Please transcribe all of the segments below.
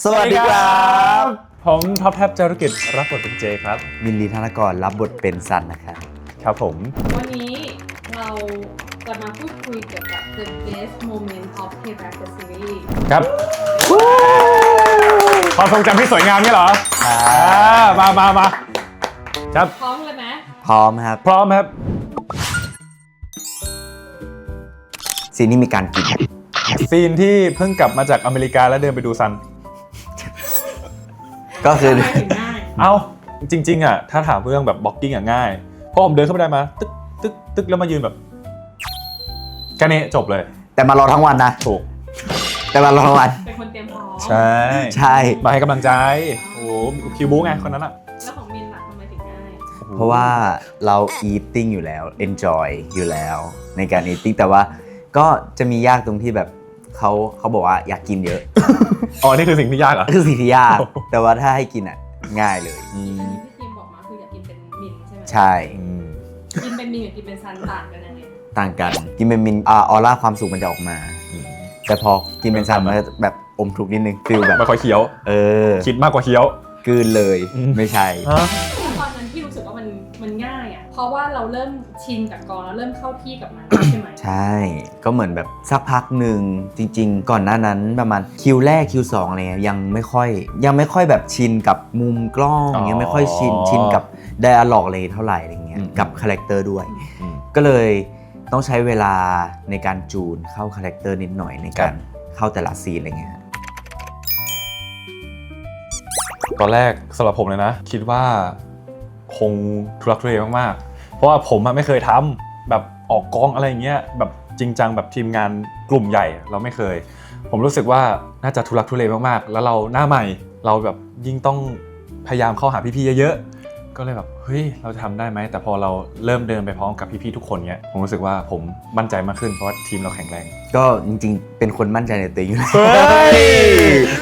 สวัสดีครับ ผมท็อปแท็บจารุกิจรับบทเป็นเจครับ มินลีธนกรรับบทเป็นซันนะครับ ครับผม วันนี้เราจะมาพูดคุยเกี่ยวกับ the best moment of Payback the series ครับความทรงจำที่สวยงามนี่เหรอมาครับ พร้อมเลยไหม พร้อมครับ พร้อมครับ ซีนนี้มีการกิน ซีนที่เพิ่งกลับมาจากอเมริกาแล้วเดินไปดูซัน ก็คือ ทำไมถึงง่าย เอ้าจริงๆอ่ะถ้าถามเรื่องแบบบล็อกกิ้งอ่ะง่ายเพราะผมเดินเข้าไปได้มาตึ๊กแล้วมายืนแบบแค่นี้จบเลย แต่มารอทั้งวันนะ ถูก แต่มารอทั้งวัน เป็นคนเตรียมพร้อม ใช่ ใช่ มาให้กำลังใจโอ้โหคิวบู๊ไงคนนั้นอ่ะ แล้วของมินล่ะทำไมถึงง่าย เพราะว่าเรา eating อยู่แล้ว enjoy อยู่แล้วในการ eating แต่ว่าก็จะมียากตรงที่แบบเขาบอกว่าอยากกินเยอะ อ๋อนี่คือสิ่งที่ยากเหรอ คือสิ่งที่ยาก แต่ว่าถ้าให้กินอ่ะง่ายเลย อันนี้ที่ทีมบอกมาคืออยากกินเป็นมินใช่ไหม ใช่ กินเป็นมินกับกินเป็นซันต่างกันยังไง ต่างกันกินเป็นมินออร่าความสุขมันจะออกมา แต่พอกินเป็นซันมันจะแบบอมทุกข์นิดนึงฟิลแบบ ไม่ค่อยเคี้ยว คิดมากกว่าเคี้ยว กลืนเลย อืม ไม่ใช่ ตอนนั้นที่รู้สึกว่ามันง่ายอ่ะเพราะว่าเราเริ่มชินกับกองแล้วเริ่มเข้าที่กับมันใช่ไหม ใช่ ก็เหมือนแบบสักพักหนึ่งจริง ๆ ก่อนหน้านั้นประมาณคิวแรกคิว2อะไรเงี้ยยังไม่ค่อยแบบชินกับมุมกล้อง อ๋อ ยังไม่ค่อยชินกับไดอะล็อกอะไรเท่าไหร่อะไรเงี้ย อืม กับคาแรคเตอร์ด้วย อืม ก็เลยต้องใช้เวลาในการจูนเข้าคาแรคเตอร์นิดหน่อยในการเข้าแต่ละซีนอะไรเงี้ย ตอนแรกสำหรับผมเลยนะ คิดว่าคงทุลักทุเลมากๆ เพราะว่าผมอะไม่เคยทำแบบออกกองอะไรอย่างเงี้ยแบบจริงจังแบบทีมงานกลุ่มใหญ่เราไม่เคย ผมรู้สึกว่าน่าจะทุลักทุเลมากๆ แล้วเราหน้าใหม่เราแบบยิ่งต้องพยายามเข้าหาพี่ๆเยอะๆก็เลยแบบเฮ้ยเราจะทำได้ไหมแต่พอเราเริ่มเดินไปพร้อมกับพี่ๆทุกคนเนี้ยผมรู้สึกว่าผมมั่นใจมากขึ้นเพราะว่าทีมเราแข็งแรง ก็จริงๆ เป็นคนมั่นใจในตัวเองอยู่แล้ว เฮ้ย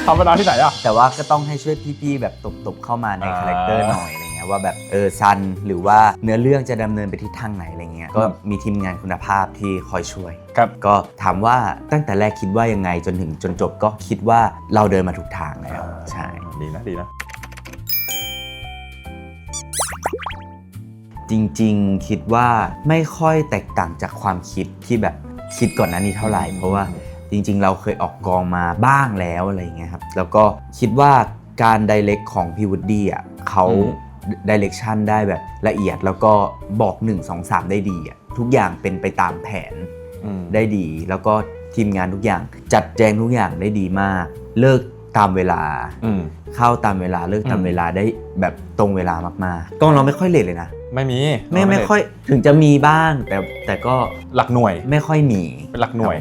ธรรมดาที่ไหนอ่ะ แต่ว่าก็ต้องให้ช่วยพี่ๆแบบตบเข้ามาในคาแรคเตอร์หน่อยอะไรเงี้ยว่าแบบซันหรือว่าเนื้อเรื่องจะดำเนินไปทิศทางไหนอะไรเงี้ยก็มีทีมงานคุณภาพที่คอยช่วย ครับ ก็ถามว่าตั้งแต่แรกคิดว่ายังไงจนจบก็คิดว่าเราเดินมาถูกทางแล้วใช่ ดีนะ จริงๆคิดว่าไม่ค่อยแตกต่างจากความคิดที่แบบคิดก่อนหน้านี้เท่าไหร่เพราะว่าจริงๆเราเคยออกกองมาบ้างแล้วอะไรเงี้ยครับแล้วก็คิดว่าการไดเรกของพี่วูดดี้อ่ะเขาไดเรกชันได้แบบละเอียดแล้วก็บอก1 2 3ได้ดีอ่ะทุกอย่างเป็นไปตามแผนได้ดีแล้วก็ทีมงานทุกอย่างจัดแจงทุกอย่างได้ดีมากเลิกตามเวลาเข้าตามเวลาเลิกตามเวลาได้แบบตรงเวลามากๆกองเราไม่ค่อยเลทเลยนะไม่มี ไม่ค่อยถึงจะมีบ้างแต่ก็ หลักหน่วย ไม่ค่อยมี เป็นหลักหน่วย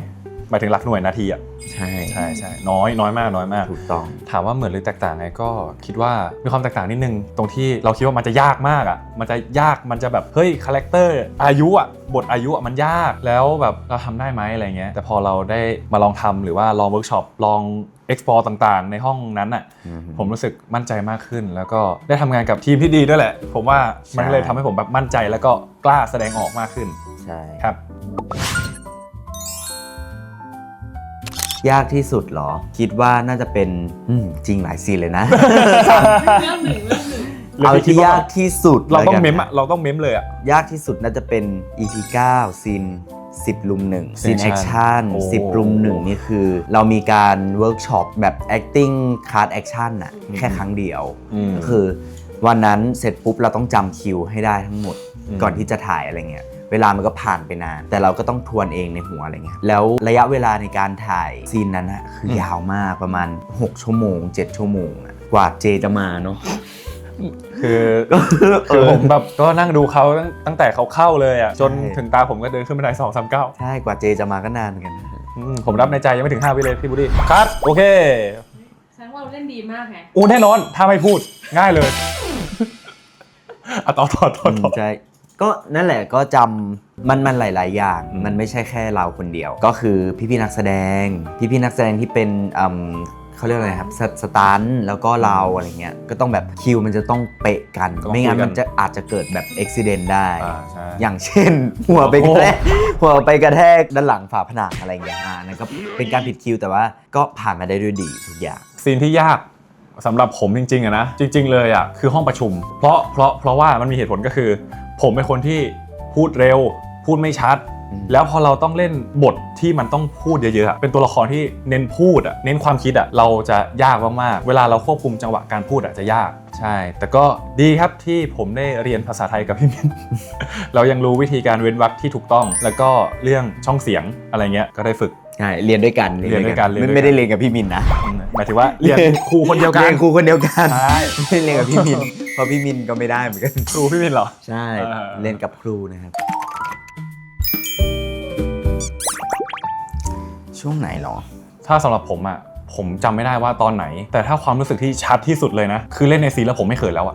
หมายถึงหลักหน่วยนาทีอ่ะ ใช่ ใช่น้อยมาก ถูกต้อง ถามว่าเหมือนหรือแตกต่างไงก็คิดว่ามีความแตกต่างนิดนึงตรงที่เราคิดว่ามันจะยากมากอ่ะมันจะยากมันจะแบบเฮ้ยคาแรคเตอร์อายุอ่ะบทอายุอ่ะมันยากแล้วแบบเราทำได้ไหมอะไรเงี้ยแต่พอเราได้มาลองทำหรือว่าลองเวิร์กช็อปลอง explore ต่างๆ ในห้องนั้นอ่ะผมรู้สึกมั่นใจมากขึ้น แล้วก็ได้ทำงานกับทีมที่ดีด้วยแหละผมว่ามันเลยทำให้ผมแบบมั่นใจแล้วก็กล้าแสดงออกมากขึ้น ใช่ ครับ ยากที่สุดเหรอคิดว่าน่าจะเป็นจริงหลายซีนเลยนะ เรื่องหนึ่ง เอาที่ยากที่สุด เราต้อง ลยกัน เม้มอ่ะเราต้องเม้มเลยอ่ะ ยากที่สุดน่าจะเป็น EP 9ซีน10 ลุม 1ซีนแอคชั่น โอ้ 10 ลุม 1นี่คือ เรามีการเวิร์กช็อปแบบ acting card action น่ะแค่ครั้งเดียวก็คือวันนั้นเสร็จปุ๊บเราต้องจำคิวให้ได้ทั้งหมดก่อนที่จะถ่ายอะไรเงี้ยเวลามันก็ผ่านไปนาน แต่เราก็ต้องทวนเองในหัวอะไรเงี้ยแล้วระยะเวลาในการถ่ายซีนนั้นนะคือยาวมากประมาณ6 ชั่วโมง 7 ชั่วโมงอะกว่าเจจะมาเนาะ คือผมแบบก็นั่งดูเขาตั้งแต่เขาเข้าเลยอ่ะจนถึงตาผมก็เดินขึ้นบันได2-3 ก้าว ใช่กว่าเจจะมาก็นานเหมือนกันนะ ผมรับในใจยังไม่ถึง5 วิเลยพี่บูดี้คัดโอเค แสดงว่าเราเล่นดีมากไง อู้แน่นอนถ้าไม่พูดง่ายเลยต่อ ใช่ก็นั่นแหละก็จำมันหลาย ๆ อย่าง มันไม่ใช่แค่เราคนเดียว ก็คือพี่ๆนักแสดงนักแสดงที่เป็นเขาเรียกอะไรครับสตันท์แล้วก็เราอะไรเงี้ยก็ต้องแบบคิวมันจะต้องเป๊ะกันไม่งั้นมันจะอาจจะเกิดแบบอุบิเหตุได้ ใช่ อย่างเช่น หัวไปกระแทกด้านหลังฝาผนังอะไรเงี้ยนั่นก็เป็นการผิดคิวแต่ว่าก็ผ่านมาได้ด้วยดีทุกอย่าง ซีนที่ยากสำหรับผมจริงๆอะนะจริงๆเลยอะคือห้องประชุมเพราะว่ามันมีเหตุผลก็คือผมเป็นคนที่พูดเร็วพูดไม่ชัดแล้วพอเราต้องเล่นบทที่มันต้องพูดเยอะๆเป็นตัวละครที่เน้นพูดเน้นความคิดเราจะยากมากๆเวลาเราควบคุมจังหวะการพูดจะยากใช่แต่ก็ดีครับที่ผมได้เรียนภาษาไทยกับพี่มิ้น เรายังรู้วิธีการเว้นวรรคที่ถูกต้องแล้วก็เรื่องช่องเสียงอะไรเงี้ยก็ได้ฝึก ใช่เรียนด้วยกัน เรียนด้วยกัน ไม่ได้เรียนกับพี่มินนะ หมายถึงว่าเรียนครูคนเดียวกัน เรียนครูคนเดียวกัน ใช่ ไม่ได้เรียนกับพี่มินเพราะพี่มินก็ไม่ได้เหมือนกัน ครูพี่มิ้นเหรอ ใช่เรียนกับครูนะครับช่วงไหนหรอ ถ้าสำหรับผมผมจำไม่ได้ว่าตอนไหนแต่ถ้าความรู้สึกที่ชัดที่สุดเลยนะคือเล่นในซีนแล้วผมไม่เขินแล้ว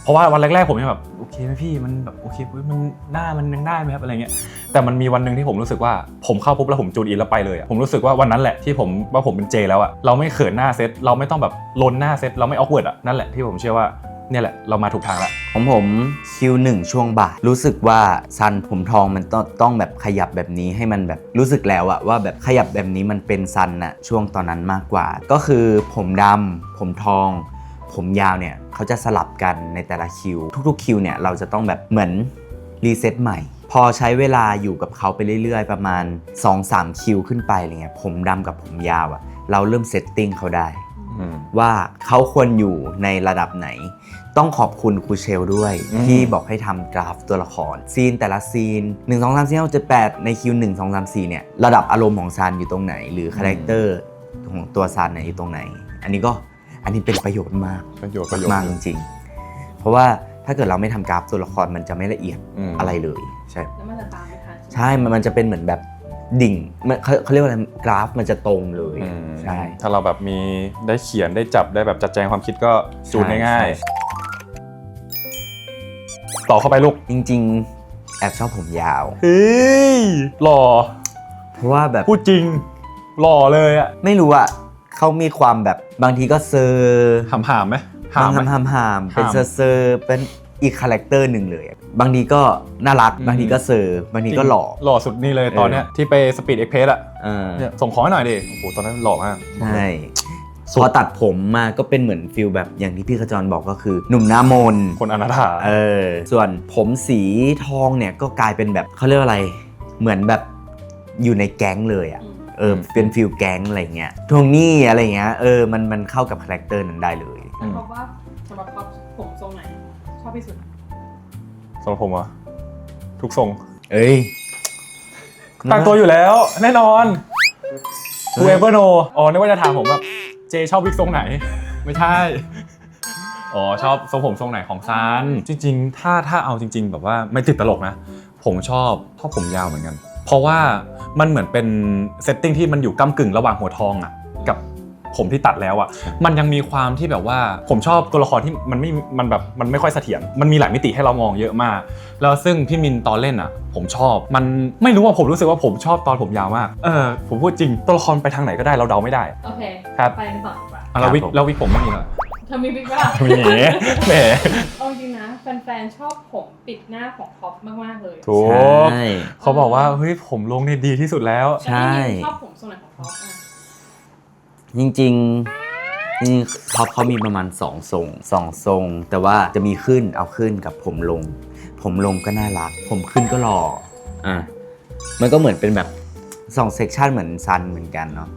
เพราะว่าวันแรกๆผมยังแบบโอเคไหมพี่มันแบบโอเคมันหน้ามันยังได้ไหมครับอะไรเงี้ยแต่มันมีวันนึงที่ผมรู้สึกว่าผมเข้าปุ๊บแล้วผมจูนอินแล้วไปเลยผมรู้สึกว่าวันนั้นแหละที่ผมเป็นเจแล้วเราไม่เขินหน้าเซตเราไม่ต้องแบบลนหน้าเซตเราไม่ออกเวิร์ดนั่นแหละที่ผมเชื่อว่าเนี่ยแหละเรามาถูกทางแล้วของผมคิว1ช่วงบ่ายรู้สึกว่าซันผมทองมันต้องแบบขยับแบบนี้ให้มันแบบรู้สึกแล้วว่าแบบขยับแบบนี้มันเป็นซันช่วงตอนนั้นมากกว่าก็คือผมดำผมทองผมยาวเนี่ยเขาจะสลับกันในแต่ละคิวทุกๆคิวเนี่ยเราจะต้องแบบเหมือนรีเซ็ตใหม่พอใช้เวลาอยู่กับเขาไปเรื่อยๆประมาณ 2-3 คิวขึ้นไปอะไรเงี้ยผมดำกับผมยาวเราเริ่มเซตติ้งเขาได้ว่าเขาควรอยู่ในระดับไหนต้องขอบคุณครูเชลด้วยที่บอกให้ทำกราฟตัวละครซีนแต่ละซีน1 2 3 4 5 7 8ในคิว1 2 3 4เนี่ยระดับอารมณ์ของซันอยู่ตรงไหนหรือคาแรคเตอร์ของตัวซันอยู่ตรงไหนอันนี้เป็นประโยชน์มากมากจริงๆเพราะว่าถ้าเกิดเราไม่ทำกราฟตัวละครมันจะไม่ละเอียดอะไรเลยใช่แล้วมันจะตามไม่ทันใช่มันจะเป็นเหมือนแบบดิ่งเขาเรียกว่าอะไรกราฟมันจะตรงเลยใช่ถ้าเราแบบมีได้เขียนได้จับได้แบบจัดแจงความคิดก็จูนง่ายๆต่อเข้าไปลูกจริงๆแอบชอบผมยาวเฮ้ยหล่อเพราะว่าแบบพูดจริงหล่อเลยไม่รู้เขามีความแบบบางทีก็เซอร์หามไหมหามเป็นเซอร์เป็นอีกคาแรคเตอร์หนึ่งเลยบางทีก็น่ารักบางทีก็เซอร์บางทีก็หล่อสุดนี่เลยตอนเนี้ยที่ไปสปีดเอ็กเพสเนี่ยส่งของให้หน่อยดิโอ้โหตอนนั้นหล่อมากใช่พอตัดผมมาก็เป็นเหมือนฟิลแบบอย่างที่พี่ขจรบอกก็คือหนุ่มหน้ามนคนอนาถาส่วนผมสีทองเนี่ยก็กลายเป็นแบบเขาเรียกอะไรเหมือนแบบอยู่ในแก๊งเลยเป็นฟิลแก๊งอะไรเงี้ยทวงหนี้อะไรเงี้ยมันเข้ากับคาแรคเตอร์นั้นได้เลยเพราะว่าสำหรับผมทรงไหนชอบที่สุดสำหรับผมทุกทรงตั้งตัวอยู่แล้วแน่นอน Whoever know นึกว่าจะถามผมแบบเจชอบวิกทรงไหนไม่ใช่ชอบทรงผมทรงไหนของซันจริงๆถ้าเอาจริงๆแบบว่าไม่ติดตลกนะผมชอบผมยาวเหมือนกันเพราะว่ามันเหมือนเป็นเซตติ้งที่มันอยู่ก้ำกึ่งระหว่างหัวทองกับผมที่ตัดแล้วมันยังมีความที่แบบว่าผมชอบตัวละครที่มันไม่ค่อยเสถียรมันมีหลายมิติให้เรามองเยอะมากแล้วซึ่งพี่มินตอนเล่นผมชอบมันไม่รู้ว่าผมรู้สึกว่าผมชอบตอนผมยาวมากผมพูดจริงตัวละครไปทางไหนก็ได้เราเดาไม่ได้โอเคครับไปกันต่อดีกว่าแล้ววิกผมไม่มีเหรอเธอมีวิกป่ะมีแหมเอาจริงนะแฟนๆชอบผมปิดหน้าของท็อปมากๆเลยถูกเขาบอกว่าเฮ้ยผมลงเนี่ยดีที่สุดแล้วใช่ชอบผมทรงไหนของท็อปจริงๆท็อปเขามีประมาณ2 ทรงแต่ว่าจะมีขึ้นเอาขึ้นกับผมลงก็น่ารักผมขึ้นก็หล่อมันก็เหมือนเป็นแบบ2เซกชันเหมือนซันเหมือนกันเนาะ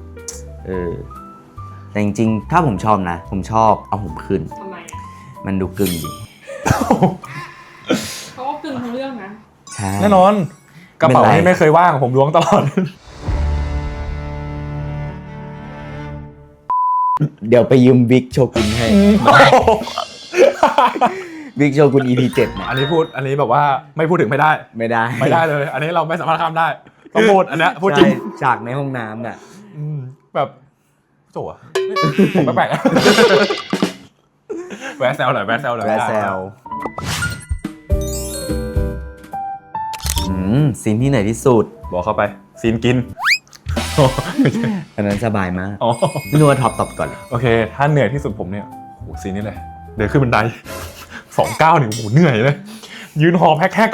แต่จริงๆถ้าผมชอบนะผมชอบเอาผมขึ้นทำไมมันดูกึ่งดีเขาก็กึ่งทั้งเรื่องนะใช่แน่นอนกระเป๋าที่ไม่เคยว่างผมล้วงตลอดเดี๋ยวไปยืมวิกโชกุนให้วิกโชกุน EP 7เนี่ยอันนี้แบบว่าไม่พูดถึงไม่ได้เลยอันนี้เราไม่สามารถข้ามได้ต้องพูดอันนี้พูดจริงฉากในห้องน้ำน่ะแบบโจ๋ผมแปลกแวะแซวหน่อยซีนที่ไหนที่สุดบอกเข้าไปซีนกินอันนั้นสบายมากไม่รู้ว่าท็อปตอบก่อนโอเคถ้าเหนื่อยที่สุดผมเนี่ยโหซีนนี้เลยเดินขึ้นบันได29นี่โหเหนื่อยเลยยืนหอบแฮก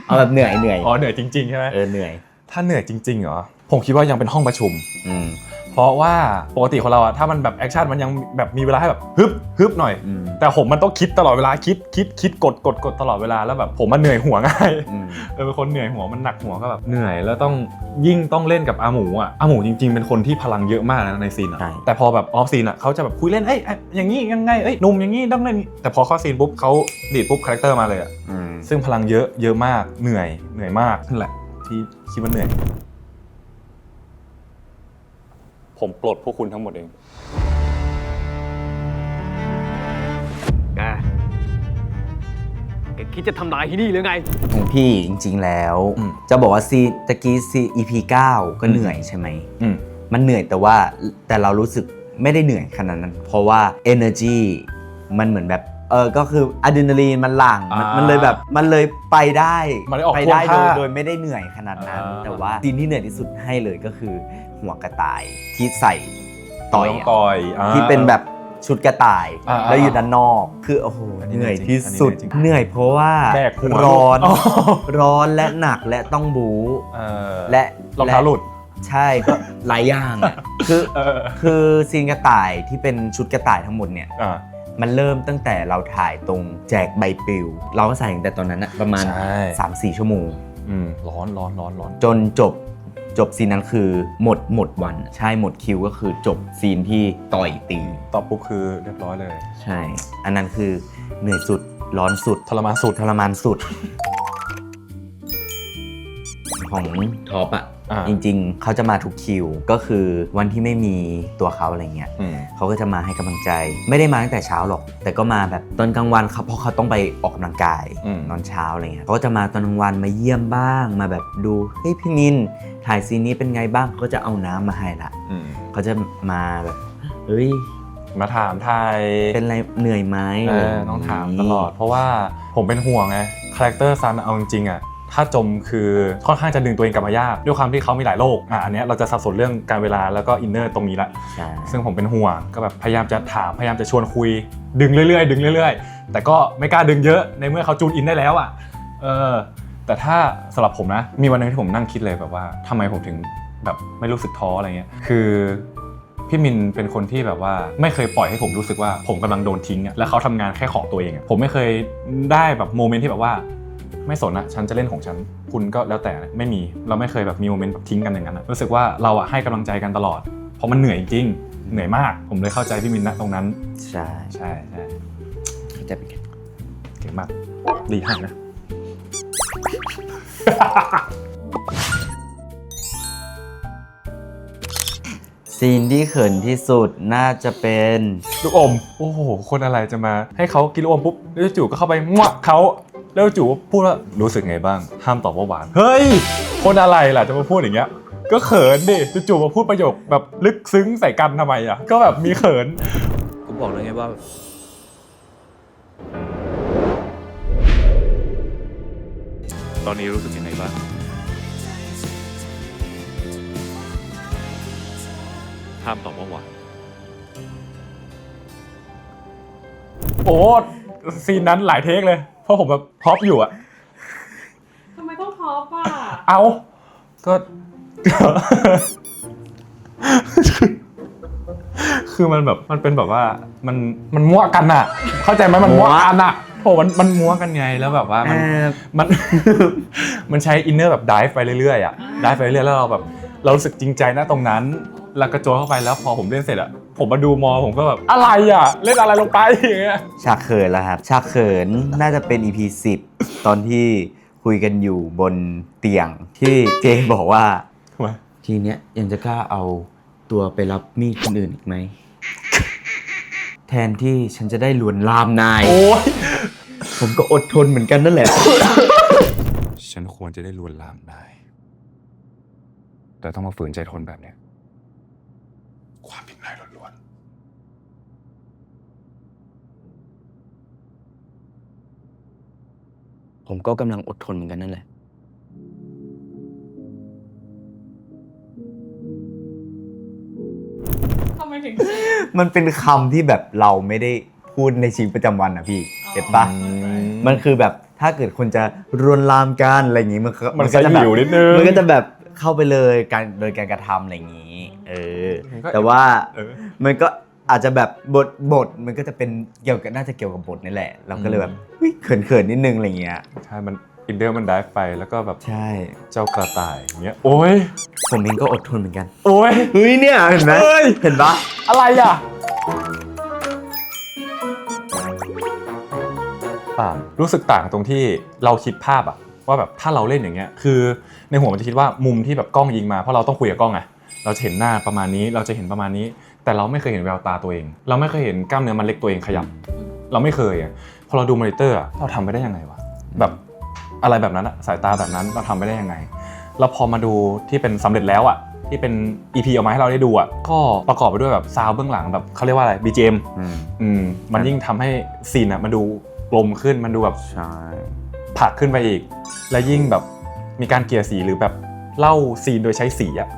เอาแบบเหนื่อยเหนื่อยจริงๆใช่ไหมเหนื่อยถ้าเหนื่อยจริงๆเหรอผมคิดว่ายังเป็นห้องประชุม เพราะว่าปกติของเราอะถ้ามันแบบแอคชั่นมันยังแบบมีเวลาให้แบบฮึบหน่อย แต่ผมมันต้องคิดตลอดเวลาคิดกดตลอดเวลาแล้วแบบผมมันเหนื่อยหัวง่ายเป็นคนเหนื่อยหัวมันหนักหัวก็แบบเหนื่อยแล้วต้องเล่นกับอาหมูจริงๆเป็นคนที่พลังเยอะมากนะในซีนอะแต่พอแบบออฟซีนอะเขาจะแบบคุยเล่นอย่างนี้ยังไงหนุ่มอย่างนี้ต้องเล่นแต่พอเข้าซีนปุ๊บเขาดีดปุ๊บคาแรคเตอร์มาเลยอะซึ่งพลังเยอะมากเหนื่อยมากนั่นแหละที่คิดว่าเหนื่อยผมปลดพวกคุณทั้งหมดเองแกคิดจะทำลายที่นี่หรือไง ของพี่จริงๆแล้วจะบอกว่าตะกี้EP 9 ก็เหนื่อยใช่ไหมมันเหนื่อยแต่เรารู้สึกไม่ได้เหนื่อยขนาดนั้น เพราะว่า energy มันเหมือนแบบก็คืออะดรีนาลีนมันหลั่งมันเลยแบบมันเลยไปได้โดยไม่ได้เหนื่อยขนาดนั้นแต่ว่าซีนที่เหนื่อยที่สุดให้เลยก็คือหัวกระต่ายที่ใส่ต่อยที่เป็นแบบชุดกระต่ายแล้วอยู่ด้านนอกคือโอ้โหเหนื่อยที่สุดเหนื่อยเพราะว่าร้อนและหนักและต้องบู๊และรองเท้าหลุดใช่ก็หลายอย่างคือซีนกระต่ายที่เป็นชุดกระต่ายทั้งหมดเนี่ยมันเริ่มตั้งแต่เราถ่ายตรงแจกใบปลิวเราก็ใส่ตั้งแต่ตอนนั้นนะประมาณ 3-4 ชั่วโมงร้อนจนจบซีนนั้นคือหมดวันใช่หมดคิวก็คือจบซีนที่ต่อยตีตอบปุ๊บคือเรียบร้อยเลยใช่อันนั้นคือเหนื่อยสุดร้อนสุดทรมานสุดของท็อปจริงๆเขาจะมาทุกคิวก็คือวันที่ไม่มีตัวเขาอะไรเงี้ยเขาก็จะมาให้กำลังใจไม่ได้มาตั้งแต่เช้าหรอกแต่ก็มาแบบตอนกลางวันเพราะเขาต้องไปออกกำลังกายตอนเช้าอะไรเงี้ยเขาก็จะมาตอนกลางวันมาเยี่ยมบ้างมาแบบดูเฮ้ยพี่มินถ่ายซีนนี้เป็นไงบ้างเขาก็จะเอาน้ำมาให้ละเขาจะมาแบบเฮ้ยมาถามไทยเป็นไรเหนื่อยไหมต้องถามตลอดเพราะว่าผมเป็นห่วงไงคาแรคเตอร์ซันเอาจริงๆถ้าจมคือค่อนข้างจะดึงตัวเองกลับมายากด้วยความที่เขามีหลายโลกอันนี้เราจะสับสนเรื่องการเวลาแล้วก็อินเนอร์ตรงนี้ละซึ่งผมเป็นห่วงก็แบบพยายามจะถามพยายามจะชวนคุยดึงเรื่อยๆแต่ก็ไม่กล้าดึงเยอะในเมื่อเขาจูนอินได้แล้วแต่ถ้าสำหรับผมนะมีวันนึงที่ผมนั่งคิดเลยแบบว่าทำไมผมถึงแบบไม่รู้สึกท้ออะไรเงี้ยคือพี่มินเป็นคนที่แบบว่าไม่เคยปล่อยให้ผมรู้สึกว่าผมกำลังโดนทิ้งแล้วเขาทำงานแค่ของตัวเองผมไม่เคยได้แบบโมเมนต์ที่แบบว่าไม่สนฉันจะเล่นของฉันคุณก็แล้วแต่ไม่มีเราไม่เคยแบบมีโมเมนต์แบบทิ้งกันอย่างนั้นรู้สึกว่าเราให้กำลังใจกันตลอดเพราะมันเหนื่อยจริงเหนื่อยมากผมเลยเข้าใจพี่มินนะตรงนั้นใช่เข้าใจเป็นเก่งมากดีให้นะซีนที่เขินที่สุดน่าจะเป็นลูกอมโอ้โหคนอะไรจะมาให้เขากินลูกอมปุ๊บแล้วจู่ก็เข้าไปมั่วเขาแล้วจู่พูดว่ารู้สึกไงบ้างห้ามตอบว่าหวานเฮ้ยคนอะไรล่ะจะมาพูดอย่างเงี้ยก็เขินดิจู่มาพูดประโยคแบบลึกซึ้งใส่กันทำไมก็แบบมีเขินกูบอกเลยไงว่าตอนนี้รู้สึกยังไงบ้างห้ามตอบว่าหวานโอ้ซีนนั้นหลายเทคเลยเพราะผมแบบท็อปอยู่ทำไมต้องท็อปเอาก็คือมันแบบมันเป็นแบบว่ามันมั่วกันเข้าใจไหมมันมั่วกันโหมันมั่วกันไงแล้วแบบว่ามันใช้อินเนอร์แบบดิฟไปเรื่อยๆดิฟไปเรื่อยแล้วเราแบบเรารู้สึกจริงใจนะตรงนั้นแล้วกระโจนเข้าไปแล้วพอผมเล่นเสร็จผมมาดูผมก็แบบอะไรเล่นอะไรลงไปอย่างเงี้ยฉากเขินแล้วครับฉากเขินน่าจะเป็น EP 10ตอนที่คุยกันอยู่บนเตียงที่เจบอกว่าทีเนี้ยยังจะกล้าเอาตัวไปรับมีดคนอื่นอีกไหมแทนที่ฉันจะได้ลวนลามนายผมก็อดทนเหมือนกันนั่นแหละฉันควรจะได้ลวนลามนายแต่ต้องมาฝืนใจทนแบบเนี้ยความผิดนายล้วนผมก็กำลังอดทนเหมือนกันนั่นแหละทำไมถึงมันเป็นคำที่แบบเราไม่ได้พูดในชีวิตประจำวันพี่เก็ตปะมันคือแบบถ้าเกิดคนจะรวนลามกันอะไรอย่างงี้มันก็จะแบบมันก็จะแบบเข้าไปเลยโดยการกระทำอะไรอย่างงี้ แต่ว่า เออ มันก็อาจจะแบบบทมันก็จะเป็นน่าจะเกี่ยวกับบทนี่แหละเราก็เลยแบบเขินนิดนึงอะไรเงี้ย ใช่มันอินเดอร์มันได้ไปแล้วก็แบบ ใช่ เจ้ากระต่ายอย่างเงี้ยโอ้ย ผมเองก็อดทนเหมือนกัน โอ้ย เฮ้ยเนี่ยเห็นไหม เฮ้ย เห็นปะ อะไรอ่ะต่างรู้สึกต่างตรงที่เราคิดภาพอะว่าแบบถ้าเราเล่นอย่างเงี้ยคือในหัวมันจะคิดว่ามุมที่แบบกล้องยิงมาเพราะเราต้องคุยกับกล้องไงเราจะเห็นหน้าประมาณนี้เราจะเห็นประมาณนี้ แต่เราไม่เคยเห็นแววตาตัวเองเราไม่เคยเห็นกล้ามเนื้อมันเล็กตัวเองขยับเราไม่เคยอะพอเราดูมอนิเตอร์อะเราทำไปได้ยังไงวะแบบอะไรแบบนั้นอะสายตาแบบนั้นเราทำไปได้ยังไงแล้วพอมาดูที่เป็นสำเร็จแล้วอะที่เป็น EP ออกมาให้เราได้ดูอะก็ประกอบไปด้วยแบบซาวด์เบื้องหลังแบบเขาเรียกว่าอะไร BGM มันยิ่งทำให้ซีนอะมันดูกลมขึ้นมันดูแบบ ใช่ ผลักขึ้นไปอีกและยิ่งแบบมีการเกลี่ยสีหรือแบบเล่าซีนโดยใช้สีอะ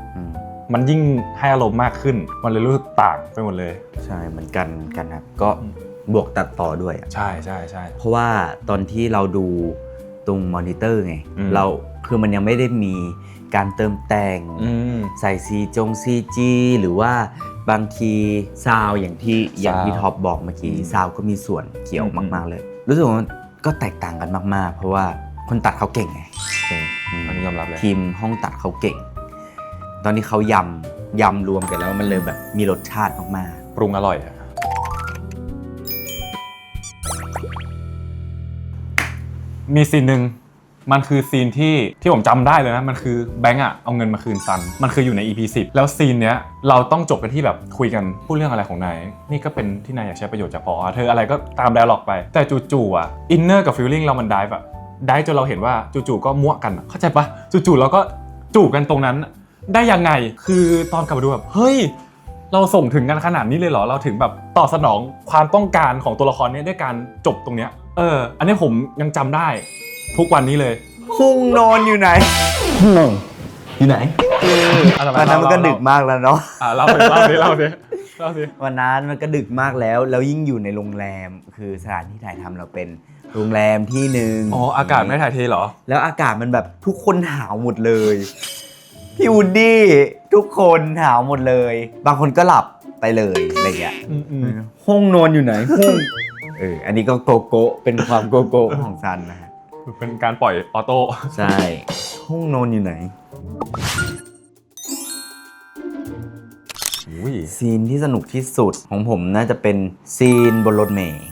มันยิ่งให้อารมณ์มากขึ้นมันเลยรู้สึกต่างไปหมดเลย ใช่เหมือนกันครับก็บวกตัดต่อด้วยอะ ใช่ เพราะว่าตอนที่เราดูตรงมอนิเตอร์ไงเราคือมันยังไม่ได้มีการเติมแต่งใส่ซีจีหรือว่าบางทีซาวอย่างที่ท็อปบอกเมื่อกี้ซาวก็มีส่วนเกี่ยวมากๆเลยรู้สึกว่ามันก็แตกต่างกันมากๆเพราะว่าคนตัดเขาเก่งไง อันนี้ยอมรับเลย ทีมห้องตัดเขาเก่ง ตอนนี้เขายำรวมกันแล้วมันเลยแบบมีรสชาติมาก ปรุงอร่อยอะมีซีนหนึ่งมันคือซีนที่ผมจำได้เลยนะมันคือแบงค์อะเอาเงินมาคืนซันมันคืออยู่ใน EP 10แล้วซีนเนี้ยเราต้องจบกันที่แบบคุยกันพูดเรื่องอะไรของนายนี่ก็เป็นที่นายอยากใช้ประโยชน์จากพอเธออะไรก็ตามไดอะล็อกไปแต่จู่ๆอะอินเนอร์กับฟีลลิ่งเรามันได้แบบได้จนเราเห็นว่าจู่ๆก็มั่วกันเข้าใจปะจู่ๆเราก็จูบกันตรงนั้นได้ยังไงคือตอนกลับมาดูแบบเฮ้ยเราส่งถึงกันขนาดนี้เลยเหรอเราถึงแบบตอบสนองความต้องการของตัวละครนี้ด้วยการจบตรงเนี้ยอันนี้ผมยังจำได้ทุกวันนี้เลย ๆห้องนอนอยู่ไหนอยู่ไหนตอนนั้นมันก็ดึกมากแล้วเนาะ เล่าสิ วันนั้นมันก็ดึกมากแล้วยิ่งอยู่ในโรงแรมคือสถานที่ถ่ายทำเราเป็นโรงแรมที่หนึ่ง อ๋ออากาศไม่ถ่ายเทเหรอ แล้วอากาศมันแบบทุกคนหาวหมดเลยพี่วูดดี้ทุกคนหาวหมดเลย บางคนก็หลับไปเลยอะไรเงี้ยห้องนอนอยู่ไหนห้องอันนี้ก็โกโก้เป็นความโกโก้ของซันนะฮะ เป็นการปล่อยออโต้ ใช่ห้องนอนอยู่ไหนซีนที่สนุกที่สุดของผมน่าจะเป็นซีนบนรถเมล์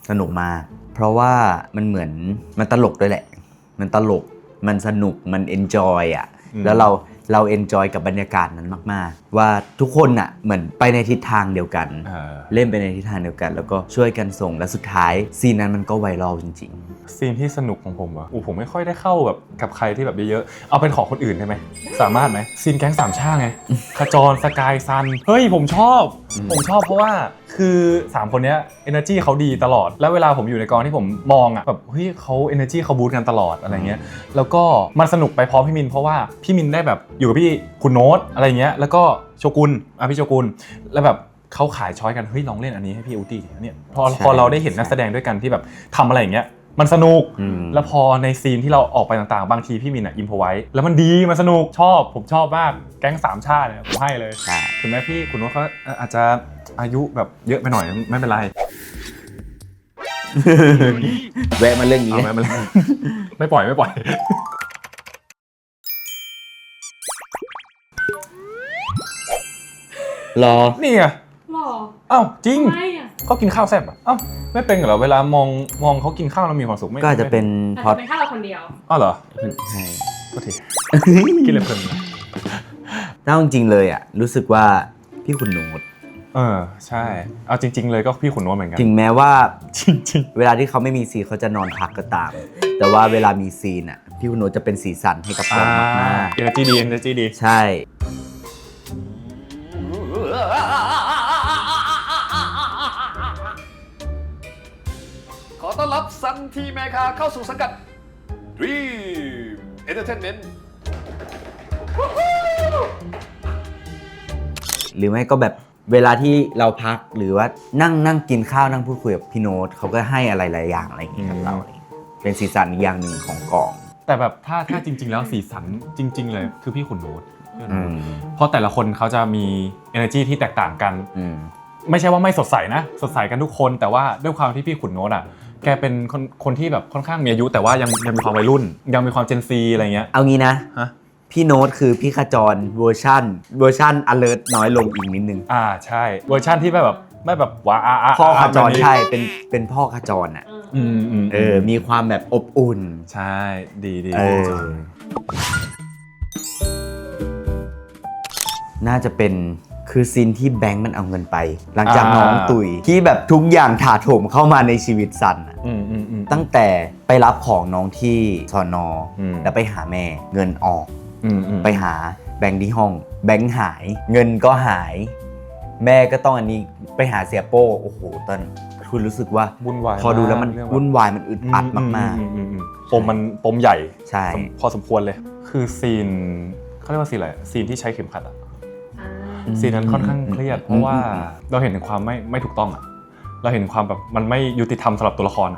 สนุกมากเพราะว่ามันเหมือนมันตลกด้วยแหละมันตลกมันสนุกมันเอนจอยอ่ะแล้วเราเอนจอยกับบรรยากาศนั้นมากๆว่าทุกคนอ่ะเหมือนไปในทิศทางเดียวกันเล่นไปในทิศทางเดียวกันแล้วก็ช่วยกันส่งและสุดท้ายซีนนั้นมันก็ไวรัลจริงๆ ซีนที่สนุกของผมอะผมไม่ค่อยได้เข้าแบบกับใครที่แบบเยอะๆเอาเป็นของคนอื่นได้ไหมสามารถไหมซีนแก๊งสามชาติไงขจรสกายซันเฮ้ยผมชอบเพราะว่าคือ3คนเนี้ย energy เขาดีตลอดแล้วเวลาผมอยู่ในกองที่ผมมองอะแบบเฮ้ยเขา energy เขาบูสต์กันตลอดอะไรเงี้ยแล้วก็มันสนุกไปพร้อมพี่มินเพราะว่าพี่มินได้แบบอยู่กับพี่คุณโน้ตอะไรเงี้ยแล้วก็โชกุนพี่โชกุนแล้วแบบเขาขายช้อยกันเฮ้ยลองเล่นอันนี้ให้พี่อูตี้เนี่ยพอเราได้เห็นนักแสดงด้วยกันที่แบบทำอะไรอย่างเงี้ยมันสนุกแล้วพอในซีนที่เราออกไปต่างๆบางทีพี่มินอิมพอไว้แล้วมันดีมันสนุกผมชอบมากแก๊งสามชาติเนี่ยผมให้เลยถึงแม้พี่คุณโน้ตเขาอาจจะอายุแบบเยอะไปหน่อยไม่เป็นไร แวะมาเรื่องนี้ ไม่ปล่อยรอ นี่ไง หรอ อ้าวจริง ไม่อะ เขากินข้าวแซ่บอ่ะอ้าวไม่เป็นเหรอเวลามองเขากินข้าวแล้วมีความสุขไม่ ก็อาจจะเป็น อาจ พอ จะเป็นแค่เราคนเดียว อ้าวเหรอ ใช่ ก็ทีกินเลยเพลิน ถ้าจริงๆเลยอ่ะรู้สึกว่าพี่คุณโน้ต ใช่เอาจริงๆเลยก็พี่ขุนโน้ตเหมือนกัน ถึงแม้ว่า จริง เวลาที่เขาไม่มีซีนเขาจะนอนพักก็ตาม แต่ว่าเวลามีซีนอ่ะพี่คุณโน้ตจะเป็นสีสันให้กับกองมาก เอเนอร์จีดี ๆใช่ ขอต้อนรับซันทีเมคาเข้าสู่สังกัด Dream Entertainment หรือไม่ก็แบบเวลาที่เราพักหรือว่านั่งกินข้าวนั่งพูดคุยกับพี่โน้ตเขาก็ให้อะไรหลายอย่างอะไรอย่างเงี้ยกับเราเป็นสีสันอีกอย่างหนึ่งของกอง แต่แบบถ้าจริงๆแล้วสีสันจริงๆเลยคือพี่ขุนโน้ต ด้วยนะเพราะแต่ละคนเขาจะมี energy ที่แตกต่างกัน ไม่ใช่ว่าไม่สดใสนะสดใสกันทุกคนแต่ว่าด้วยความที่พี่ขุนโน้ตอ่ะแกเป็นคนที่แบบค่อนข้างมีอายุแต่ว่ายังมีความวัยรุ่นยังมีความเจนซีอะไรเงี้ยเอางี้นะ ฮะ พี่โน้ตคือพี่ขจรเวอร์ชั่น alert น้อยลงอีกนิดนึงใช่เวอร์ชันที่แบบไม่แบบว้าพ่อขจรใช่เป็นพ่อขจรอ่ะมีความแบบอบอุ่นใช่ดีน่าจะเป็นคือซีนที่แบงค์มันเอาเงินไปหลังจากน้องตุ๋ยที่แบบทุกอย่างถาโถมเข้ามาในชีวิตซันตั้งแต่ไปรับของน้องที่สน.แล้วไปหาแม่เงินออกไปหาแบงค์ที่ห้องแบงค์หายเงินก็หายแม่ก็ต้องอันนี้ไปหาเสียโป้โอ้โหตอนคุณรู้สึกว่าวุ่นวายพอดูแล้วมันวุ่นวายมันอึดอัดมากๆปมใหญ่ใช่พอสมควรเลยคือซีนเขาเรียกว่าซีนอะไรซีนที่ใช้เข็มขัดซีนนั้นค่อนข้างเครียดเพราะว่าเราเห็นถึงความไม่ถูกต้องเราเห็นความแบบมันไม่ยุติธรรมสำหรับตัวละคร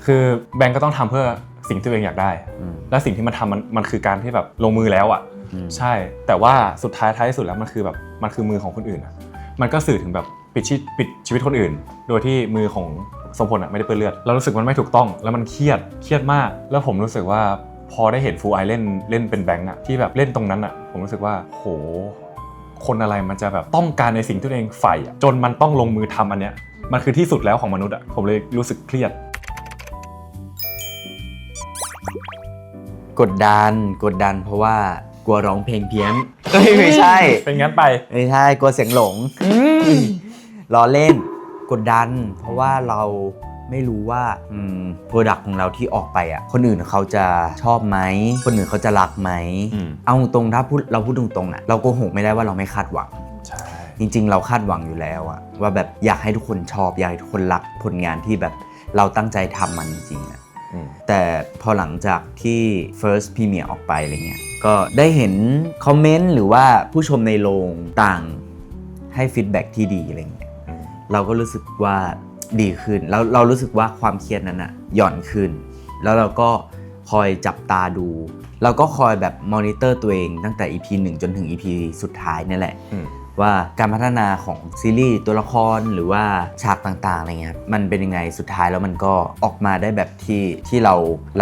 คือแบงก์ก็ต้องทำเพื่อสิ่งที่ตัวเองอยากได้และสิ่งที่มันทำมันคือการที่แบบลงมือแล้วใช่แต่ว่าสุดท้ายที่สุดแล้วมันคือแบบมันคือมือของคนอื่นมันก็สื่อถึงแบบปิดชีวิตคนอื่นโดยที่มือของสมพลไม่ได้เปื้อนเลือดเรารู้สึกมันไม่ถูกต้องแล้วมันเครียดมากแล้วผมรู้สึกว่าพอได้เห็นฟูไอเล่นเป็นแบงก์ที่แบบเล่นตรงนั้นผมรู้สึกว่าโหคนอะไรมันจะแบบต้องการในสิ่งที่ตัวเองใฝ่จนมันต้องลงมือทำอันเนี้ยมันคือที่สุดแล้วของมนุษย์ผมเลยรู้สึกเครียดกดดันเพราะว่ากลัวร้องเพลงเพี้ยนไม่ใช่ เป็นงั้นไปไม่ใช่กลัวเสียงหลงล้อเล่นกดดันเพราะว่าเราไม่รู้ว่าโปรดักต์ของเราที่ออกไปคนอื่นเขาจะชอบไหมคนอื่นเขาจะรักไหมเอาตรงถ้าเราพูดตรงๆเราโกหกไม่ได้ว่าเราไม่คาดหวังจริงๆเราคาดหวังอยู่แล้วว่าแบบอยากให้ทุกคนชอบอยากให้ทุกคนรักผลงานที่แบบเราตั้งใจทำมันจริงๆแต่พอหลังจากที่ first premiere ออกไปอะไรเงี้ยก็ได้เห็นคอมเมนต์หรือว่าผู้ชมในโรงต่างให้ฟีดแบ็กที่ดีอะไรเงี้ยเราก็รู้สึกว่าดีขึ้นแล้วเรารู้สึกว่าความเครียดนั้นหย่อนขึ้นแล้วเราก็คอยจับตาดูเราก็คอยแบบมอนิเตอร์ตัวเองตั้งแต่ EP 1 จนถึง EP สุดท้ายนี่แหละว่าการพัฒนาของซีรีส์ตัวละครหรือว่าฉากต่างๆอะไรเงี้ยมันเป็นยังไงสุดท้ายแล้วมันก็ออกมาได้แบบที่เร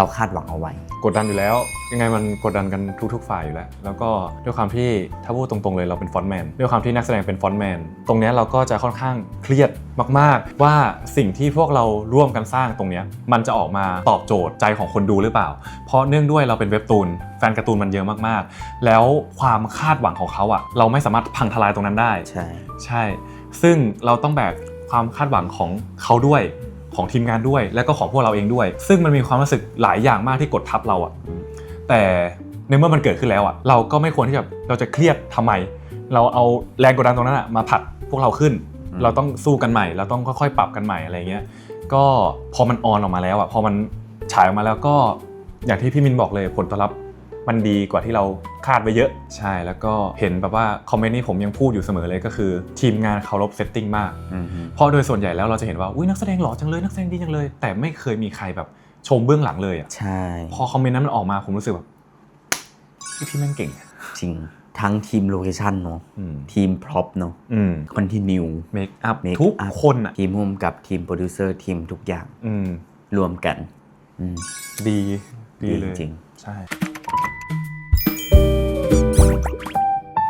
าคาดหวังเอาไว้กดดันอยู่แล้วยังไงมันกดดันกันทุกฝ่ายอยู่แล้วก็ด้วยความที่ถ้าพูดตรงๆเลยเราเป็นฟอนต์แมนด้วยความที่นักแสดงเป็นฟอนต์แมนตรงนี้เราก็จะค่อนข้างเครียดมากๆว่าสิ่งที่พวกเราร่วมกันสร้างตรงนี้มันจะออกมาตอบโจทย์ใจของคนดูหรือเปล่าเพราะเนื่องด้วยเราเป็นเว็บตูนแฟนการ์ตูนมันเยอะมากๆแล้วความคาดหวังของเขาเราไม่สามารถพังทลายตรงนั้นได้ใช่ซึ่งเราต้องแบกความคาดหวังของเขาด้วยของทีมงานด้วยและก็ของพวกเราเองด้วยซึ่งมันมีความรู้สึกหลายอย่างมากที่กดทับเราแต่ในเมื่อมันเกิดขึ้นแล้วเราก็ไม่ควรที่เราจะเครียดทำไมเราเอาแรงกดดันตรงนั้นมาผลักพวกเราขึ้นเราต้องสู้กันใหม่เราต้องค่อยๆปรับกันใหม่อะไรเงี้ยก็พอมันออนออกมาแล้วพอมันฉายออกมาแล้วก็อย่างที่พี่มินบอกเลยผลตอบรับมันดีกว่าที่เราคาดไว้เยอะใช่แล้วก็เห็นแบบว่าคอมเมนต์นี้ผมยังพูดอยู่เสมอเลยก็คือทีมงานเคารพเซตติ้งมากเพราะโดยส่วนใหญ่แล้วเราจะเห็นว่านักแสดงหล่อจังเลยนักแสดงดีจังเลยแต่ไม่เคยมีใครแบบชมเบื้องหลังเลยใช่พอคอมเมนต์นั้นมันออกมาผมรู้สึกแบบพี่แม่งเก่งจริงทั้งทีมโลเคชั่นเนาะทีมพร็อพเนาะคอนทินิวเมคอัพทุกคนทีมโฮมกับทีมโปรดิวเซอร์ทีมทุกอย่างรวมกันดีเลยจริงใช่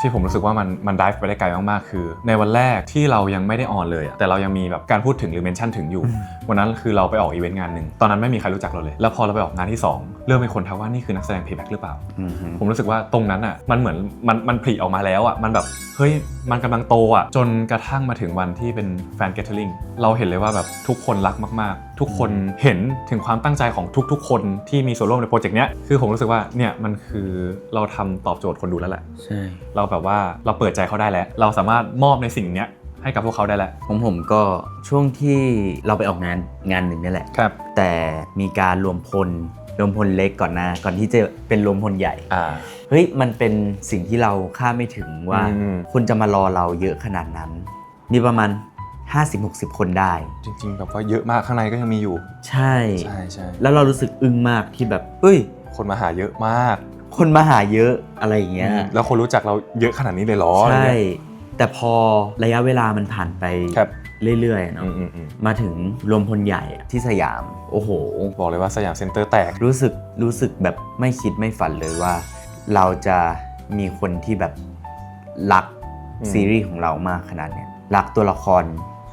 ที่ผมรู้สึกว่ามันดิฟไปได้ไกลมากๆคือในวันแรกที่เรายังไม่ได้ออนเลยแต่เรายังมีแบบการพูดถึงหรือเมนชั่นถึงอยู่วันนั้นคือเราไปออกอีเวนต์งานหนึ่งตอนนั้นไม่มีใครรู้จักเราเลยแล้วพอเราไปออกงานที่2เริ่มมีคนทักว่านี่คือนักแสดงเพย์แบ็กหรือเปล่าผมรู้สึกว่าตรงนั้นมันเหมือนมันผลิออกมาแล้วมันแบบเฮ้ยมันกำลังโตจนกระทั่งมาถึงวันที่เป็นแฟนเกทเทอริงเราเห็นเลยว่าแบบทุกคนรักมากๆทุกคนเห็นถึงความตั้งใจของทุกๆคนที่มีส่วนร่วมในโปรเจกต์นี้คือผมรู้สึกว่าเนี่ยมันคือเราทำตอบโจทย์คนดูแล้วแหละใช่เราแบบว่าเราเปิดใจเขาได้แล้วเราสามารถมอบในสิ่งนี้ให้กับพวกเขาได้แล้วผมก็ช่วงที่เราไปออกงานหนึ่งนี่แหละครับแต่มีการรวมพลเล็กก่อนที่จะเป็นรวมพลใหญ่เฮ้ยมันเป็นสิ่งที่เราคาดไม่ถึงว่าคนจะมารอเราเยอะขนาดนั้นมีประมาณ50-60 คนได้จริงๆแบบว่าเยอะมากข้างในก็ยังมีอยู่ใช่แล้วเรารู้สึกอึ้งมากที่แบบเฮ้ยคนมาหาเยอะมาก คนมาหาเยอะอะไรอย่างเงี้ย แล้วคนรู้จักเราเยอะขนาดนี้เลยเหรอ ใช่แต่พอระยะเวลามันผ่านไป ครับ เรื่อยๆเนาะมาถึงรวมพลใหญ่อะที่สยามโอ้โห บอกเลยว่าสยามเซ็นเตอร์แตก รู้สึกแบบไม่คิดไม่ฝันเลยว่า เราจะมีคนที่แบบรักซีรีส์ของเรามากขนาดเนี้ยรักตัวละคร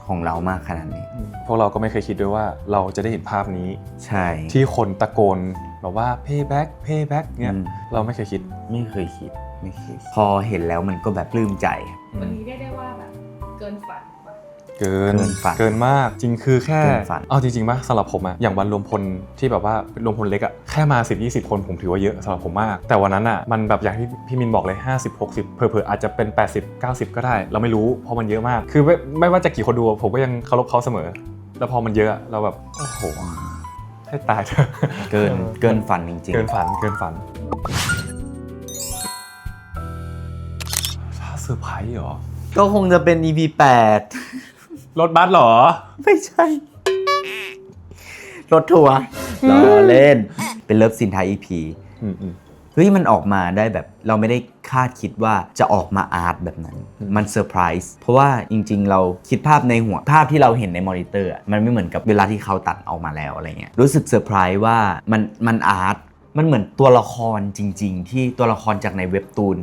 ของเรามากขนาดนี้ พวกเราก็ไม่เคยคิดด้วยว่าเราจะได้เห็นภาพนี้ ใช่ ที่คนตะโกนแบบว่า payback เนี่ยเราไม่เคยคิด ไม่เคยคิดพอเห็นแล้วมันก็แบบปลื้มใจ วันนี้เรียกได้ว่าแบบเกินฝันว่ะ เกิน ฝัน เกินมากจริงคือแค่ เกินฝัน เอาจริงๆป่ะสำหรับผมอะอย่างวันรวมพลที่แบบว่ารวมพลเล็กอะแค่มา 10-20 คนผมถือว่าเยอะสำหรับผมมากแต่วันนั้นอะมันแบบอย่างที่พี่มินบอกเลย50-60เผลอๆอาจจะเป็น80-90ก็ได้เราไม่รู้เพราะมันเยอะมากคือไม่ว่าจะกี่คนดูผมก็ยังเคารพเขาเสมอแล้วพอมันเยอะเราแบบโอ้โหให้ตายเถอะ เกินฝันจริงๆ เกินฝันถ้าเซอร์ไพรส์เหรอ ก็คงจะเป็น EP 8 รถบัสเหรอ ไม่ใช่ รถทัวร์ล้อเล่นเป็นเลิฟซีนท้าย EP เฮ้ยมันออกมาได้แบบเราไม่ได้คาดคิดว่าจะออกมาอาร์ตแบบนั้นมันเซอร์ไพรส์เพราะว่าจริงๆเราคิดภาพในหัวภาพที่เราเห็นในมอนิเตอร์มันไม่เหมือนกับเวลาที่เขาตัดออกมาแล้วอะไรเงี้ยรู้สึกเซอร์ไพรส์ว่ามันอาร์ตมันเหมือนตัวละครจริงๆที่ตัวละครจากในเว็บตูน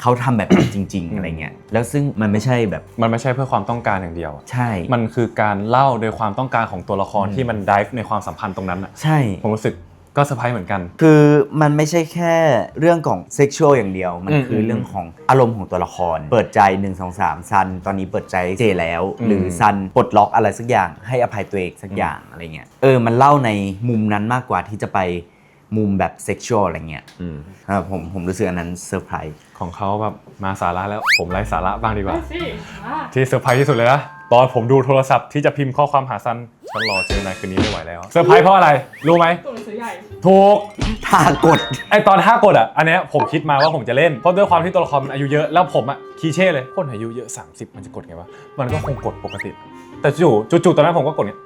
เขาทำแบบนั้นจริงๆอะไรเงี้ยแล้วซึ่งมันไม่ใช่แบบ มันไม่ใช่เพื่อความต้องการอย่างเดียว ใช่ มันคือการเล่าโดยความต้องการของตัวละครที่มันดิฟในความสัมพันธ์ตรงนั้นอ่ะ ใช่ ผมรู้สึกก็เซอร์ไพรส์เหมือนกัน คือมันไม่ใช่แค่เรื่องของเซ็กชวลอย่างเดียวมันคือเรื่องของอารมณ์ของตัวละครเปิดใจ1 2 3ซันตอนนี้เปิดใจเจแล้วหรือซันปลดล็อกอะไรสักอย่างให้อภัยตัวเองสักอย่างอะไรเงี้ยมันเล่าในมุมนั้นมากกว่าที่จะไปมุมแบบเซ็กชวลอะไรเงี้ยผมรู้สึกอันนั้นเซอร์ไพรส์ ของเขาแบบมาสาระแล้วผมไร้สาระบ้างดีกว่า ได้สิมา ที่เซอร์ไพรส์ที่สุดเลยนะตอนผมดูโทรศัพท์ที่จะพิมพ์ข้อความหาซันฉันรอเจอนายคืนนี้ไม่ไหวแล้วเซอร์ไพรส์เพราะอะไรรู้ไหม ตัวหนังสือใหญ่ ถูก ท่ากด ไอตอนท่ากดอ่ะอันเนี้ยผมคิดมาว่าผมจะเล่นเพราะด้วยความที่ตัวละครมันอายุเยอะแล้วผมอ่ะคีเช่เลยคนอายุเยอะ30มันจะกดไงวะมันก็คงกดปกติแต่จู่ๆตอนนั้นผมก็กดเนี้ย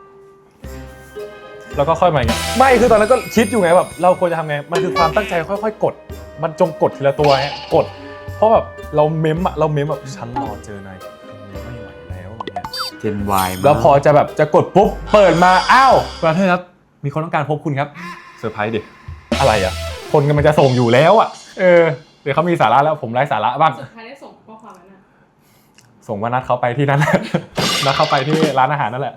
แล้วก็ค่อยมาอย่างเงี้ยไม่คือตอนนั้นก็คิดอยู่ไงแบบเราควรจะทำไงมันคือความตั้งใจค่อยๆกดมันจงกดทีละตัวฮะกดเพราะแบบเราเมมแบบฉันรอเจอนายไม่ไหวแล้วเนี่ย เจนวาย แล้วพอจะแบบจะกดปุ๊บเปิดมาอ้าวประเทศครับมีคนต้องการพบคุณครับเซอร์ไพรส์ดิอะไรอ่ะคนกำลังจะส่งอยู่แล้วอ่ะเดี๋ยวเขามีสาระแล้วผมไร้สาระบ้าง สุดท้ายได้ส่งข้อความนั้นน่ะ ส่งว่านัดเขาไปที่นั่น นัดเขาไปที่ร้านอาหารนั่นแหละ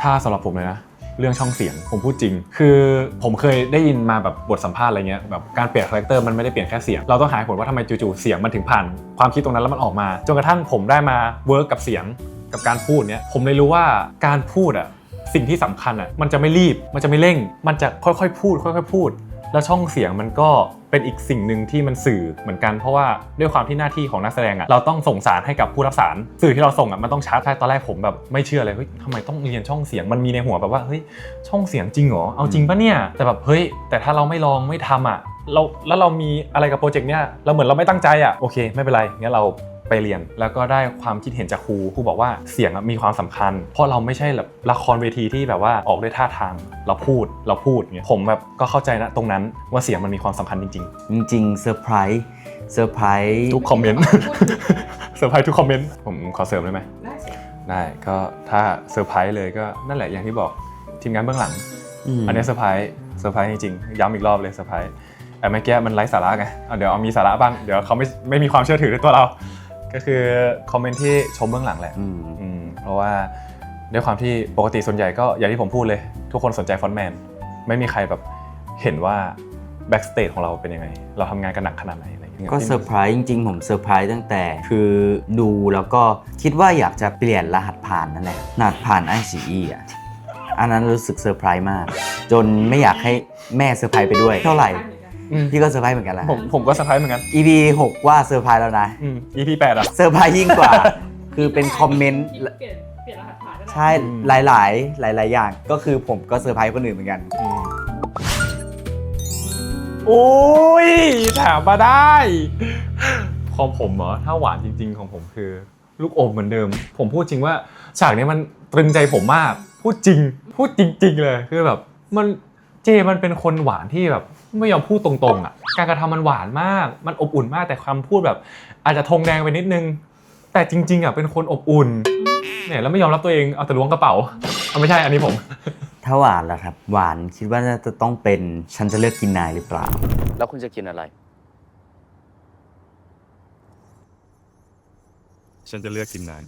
ถ้าสำหรับผมเลยนะเรื่องช่องเสียงผมพูดจริงคือผมเคยได้ยินมาแบบบทสัมภาษณ์อะไรเงี้ยแบบการเปลี่ยนคาแรคเตอร์มันไม่ได้เปลี่ยนแค่เสียงเราต้องหาเหตุผลว่าทำไมจู่ๆเสียงมันถึงผ่านความคิดตรงนั้นแล้วมันออกมาจนกระทั่งผมได้มาเวิร์กกับเสียงกับการพูดเนี้ยผมเลยรู้ว่าการพูดอ่ะสิ่งที่สำคัญอ่ะมันจะไม่รีบมันจะไม่เร่งมันจะค่อยๆพูดค่อยๆพูดแล้วช่องเสียงมันก็เป็นอีกสิ่งหนึ่งที่มันสื่อเหมือนกันเพราะว่าด้วยความที่หน้าที่ของนักแสดงอ่ะเราต้องส่งสารให้กับผู้รับสารสื่อที่เราส่งอ่ะมันต้องชัดใช่ตอนแรกผมแบบไม่เชื่อเลยเฮ้ยทำไมต้องเรียนช่องเสียงมันมีในหัวแบบว่าเฮ้ยช่องเสียงจริงเหรอเอาจริงปะเนี่ยแต่แบบเฮ้ยแต่ถ้าเราไม่ลองไม่ทำอ่ะแล้วเรามีอะไรกับโปรเจกต์เนี้ยเราเหมือนเราไม่ตั้งใจอ่ะโอเคไม่เป็นไรงั้นเราไปเรียนแล้วก็ได้ความคิดเห็นจากครูบอกว่าเสียงมีความสำคัญเพราะเราไม่ใช่แบบละครเวทีที่แบบว่าออกด้วยท่าทางเราพูดเงี้ยผมแบบก็เข้าใจนะตรงนั้นว่าเสียงมันมีความสำคัญจริงๆเซอร์ไพรส์ทุกคอมเมนต์ เซอร์ไพรส์ทุกคอมเมนต์ผมขอเสริมได้ไหมได้ก็ถ้าเซอร์ไพรส์เลยก็นั่นแหละอย่างที่บอกทีมงานเบื้องหลังอันนี้เซอร์ไพรส์จริงๆย้ำอีกรอบเลยเซอร์ไพรส์แต่เมื่อกี้มันไร้สาระไงเดี๋ยวเอามีสาระบ้างเดี๋ยวเขาไม่มีความเชื่อถือในตัวเราก็คือคอมเมนต์ที่ชมเบื้องหลังแหละเพราะว่าด้วยความที่ปกติส่วนใหญ่ก็อย่างที่ผมพูดเลยทุกคนสนใจฟอนต์แมนไม่มีใครแบบเห็นว่าแบ็กสเตจของเราเป็นยังไงเราทำงานกันหนักขนาดไหนอะไรอย่างเงี้ยก็เซอร์ไพรส์จริงๆผมเซอร์ไพรส์ตั้งแต่คือดูแล้วก็คิดว่าอยากจะเปลี่ยนรหัสผ่านนั่นแหละรหัสผ่าน ICE อ่ะอันนั้นรู้สึกเซอร์ไพรส์มากจนไม่อยากให้แม่เซอร์ไพรส์ไปด้วยเท่าไหร่พี่ก็เซอร์ไพรส์เหมือนกันแหละผมก็เซอร์ไพรส์เหมือนกัน EP 6ว่าเซอร์ไพรส์แล้วนะEP 8อ่ะเซอร์ไพรส์ยิ่งกว่า คือเป็นคอมเมนต์เปลี่ยนรหัสผ่านได้ใช่หลายอย่างก็คือผมก็เซอร์ไพรส์คนอื่นเหมือนกันโอ้ยถามมาได้ของผมเหรอถ้าหวานจริงๆของผมคือลูกอมเหมือนเดิมผมพูดจริงว่าฉากนี้มันตรึงใจผมมากพูดจริงๆเลยคือแบบ มันเจมันเป็นคนหวานที่แบบไม่ยอมพูดตรงๆอ่ะการกระทำมันหวานมากมันอบอุ่นมากแต่คำพูดแบบอาจจะธงแดงไปนิดนึงแต่จริงๆอ่ะเป็นคนอบอุ่นเนี่ยแล้วไม่ยอมรับตัวเองเอาแต่ล้วงกระเป๋าเอาไม่ใช่อันนี้ผม ถ้าหวานล่ะครับ หวานคิดว่าน่าจะต้องเป็นฉันจะเลือกกินนายหรือเปล่า แล้วคุณจะกินอะไร ฉันจะเลือกกินนาย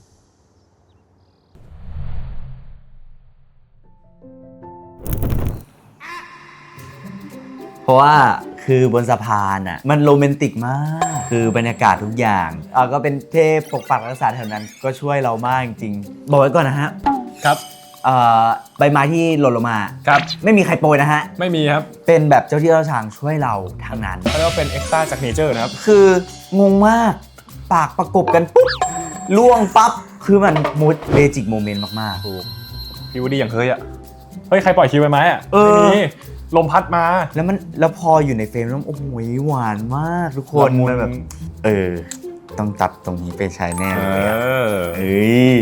เพราะว่าคือบนสะพานอ่ะมันโรแมนติกมากคือบรรยากาศทุกอย่างก็เป็นเทพปกปักรักษาแถวนั้นก็ช่วยเรามากจริงๆบอกไว้ก่อนนะฮะ ครับ ใบไม้ที่หล่นลงมา ครับ ไม่มีใครโปรยนะฮะ ไม่มีครับ เป็นแบบเจ้าที่เจ้าทางช่วยเราทางนั้น เขาเรียกว่าเป็นเอ็กซ์ต้าจากเนเจอร์นะครับ คืองงมากปากประกบกันปุ๊บล่วงปั๊บคือมันมูดเบจิกโมเมนต์มากๆ ถูกพี่วูดดี้อย่างเคยอ่ะเฮ้ยใครปล่อยคิวไปไหมอ่ะ เออ ไม่มีลมพัดมา แล้วพออยู่ในเฟรมแล้วโอ้โหหวานมากทุกคน ละมุน มันแบบต้องตัดตรงนี้ไปใช้แน่เลยอะ อ เฮ้ย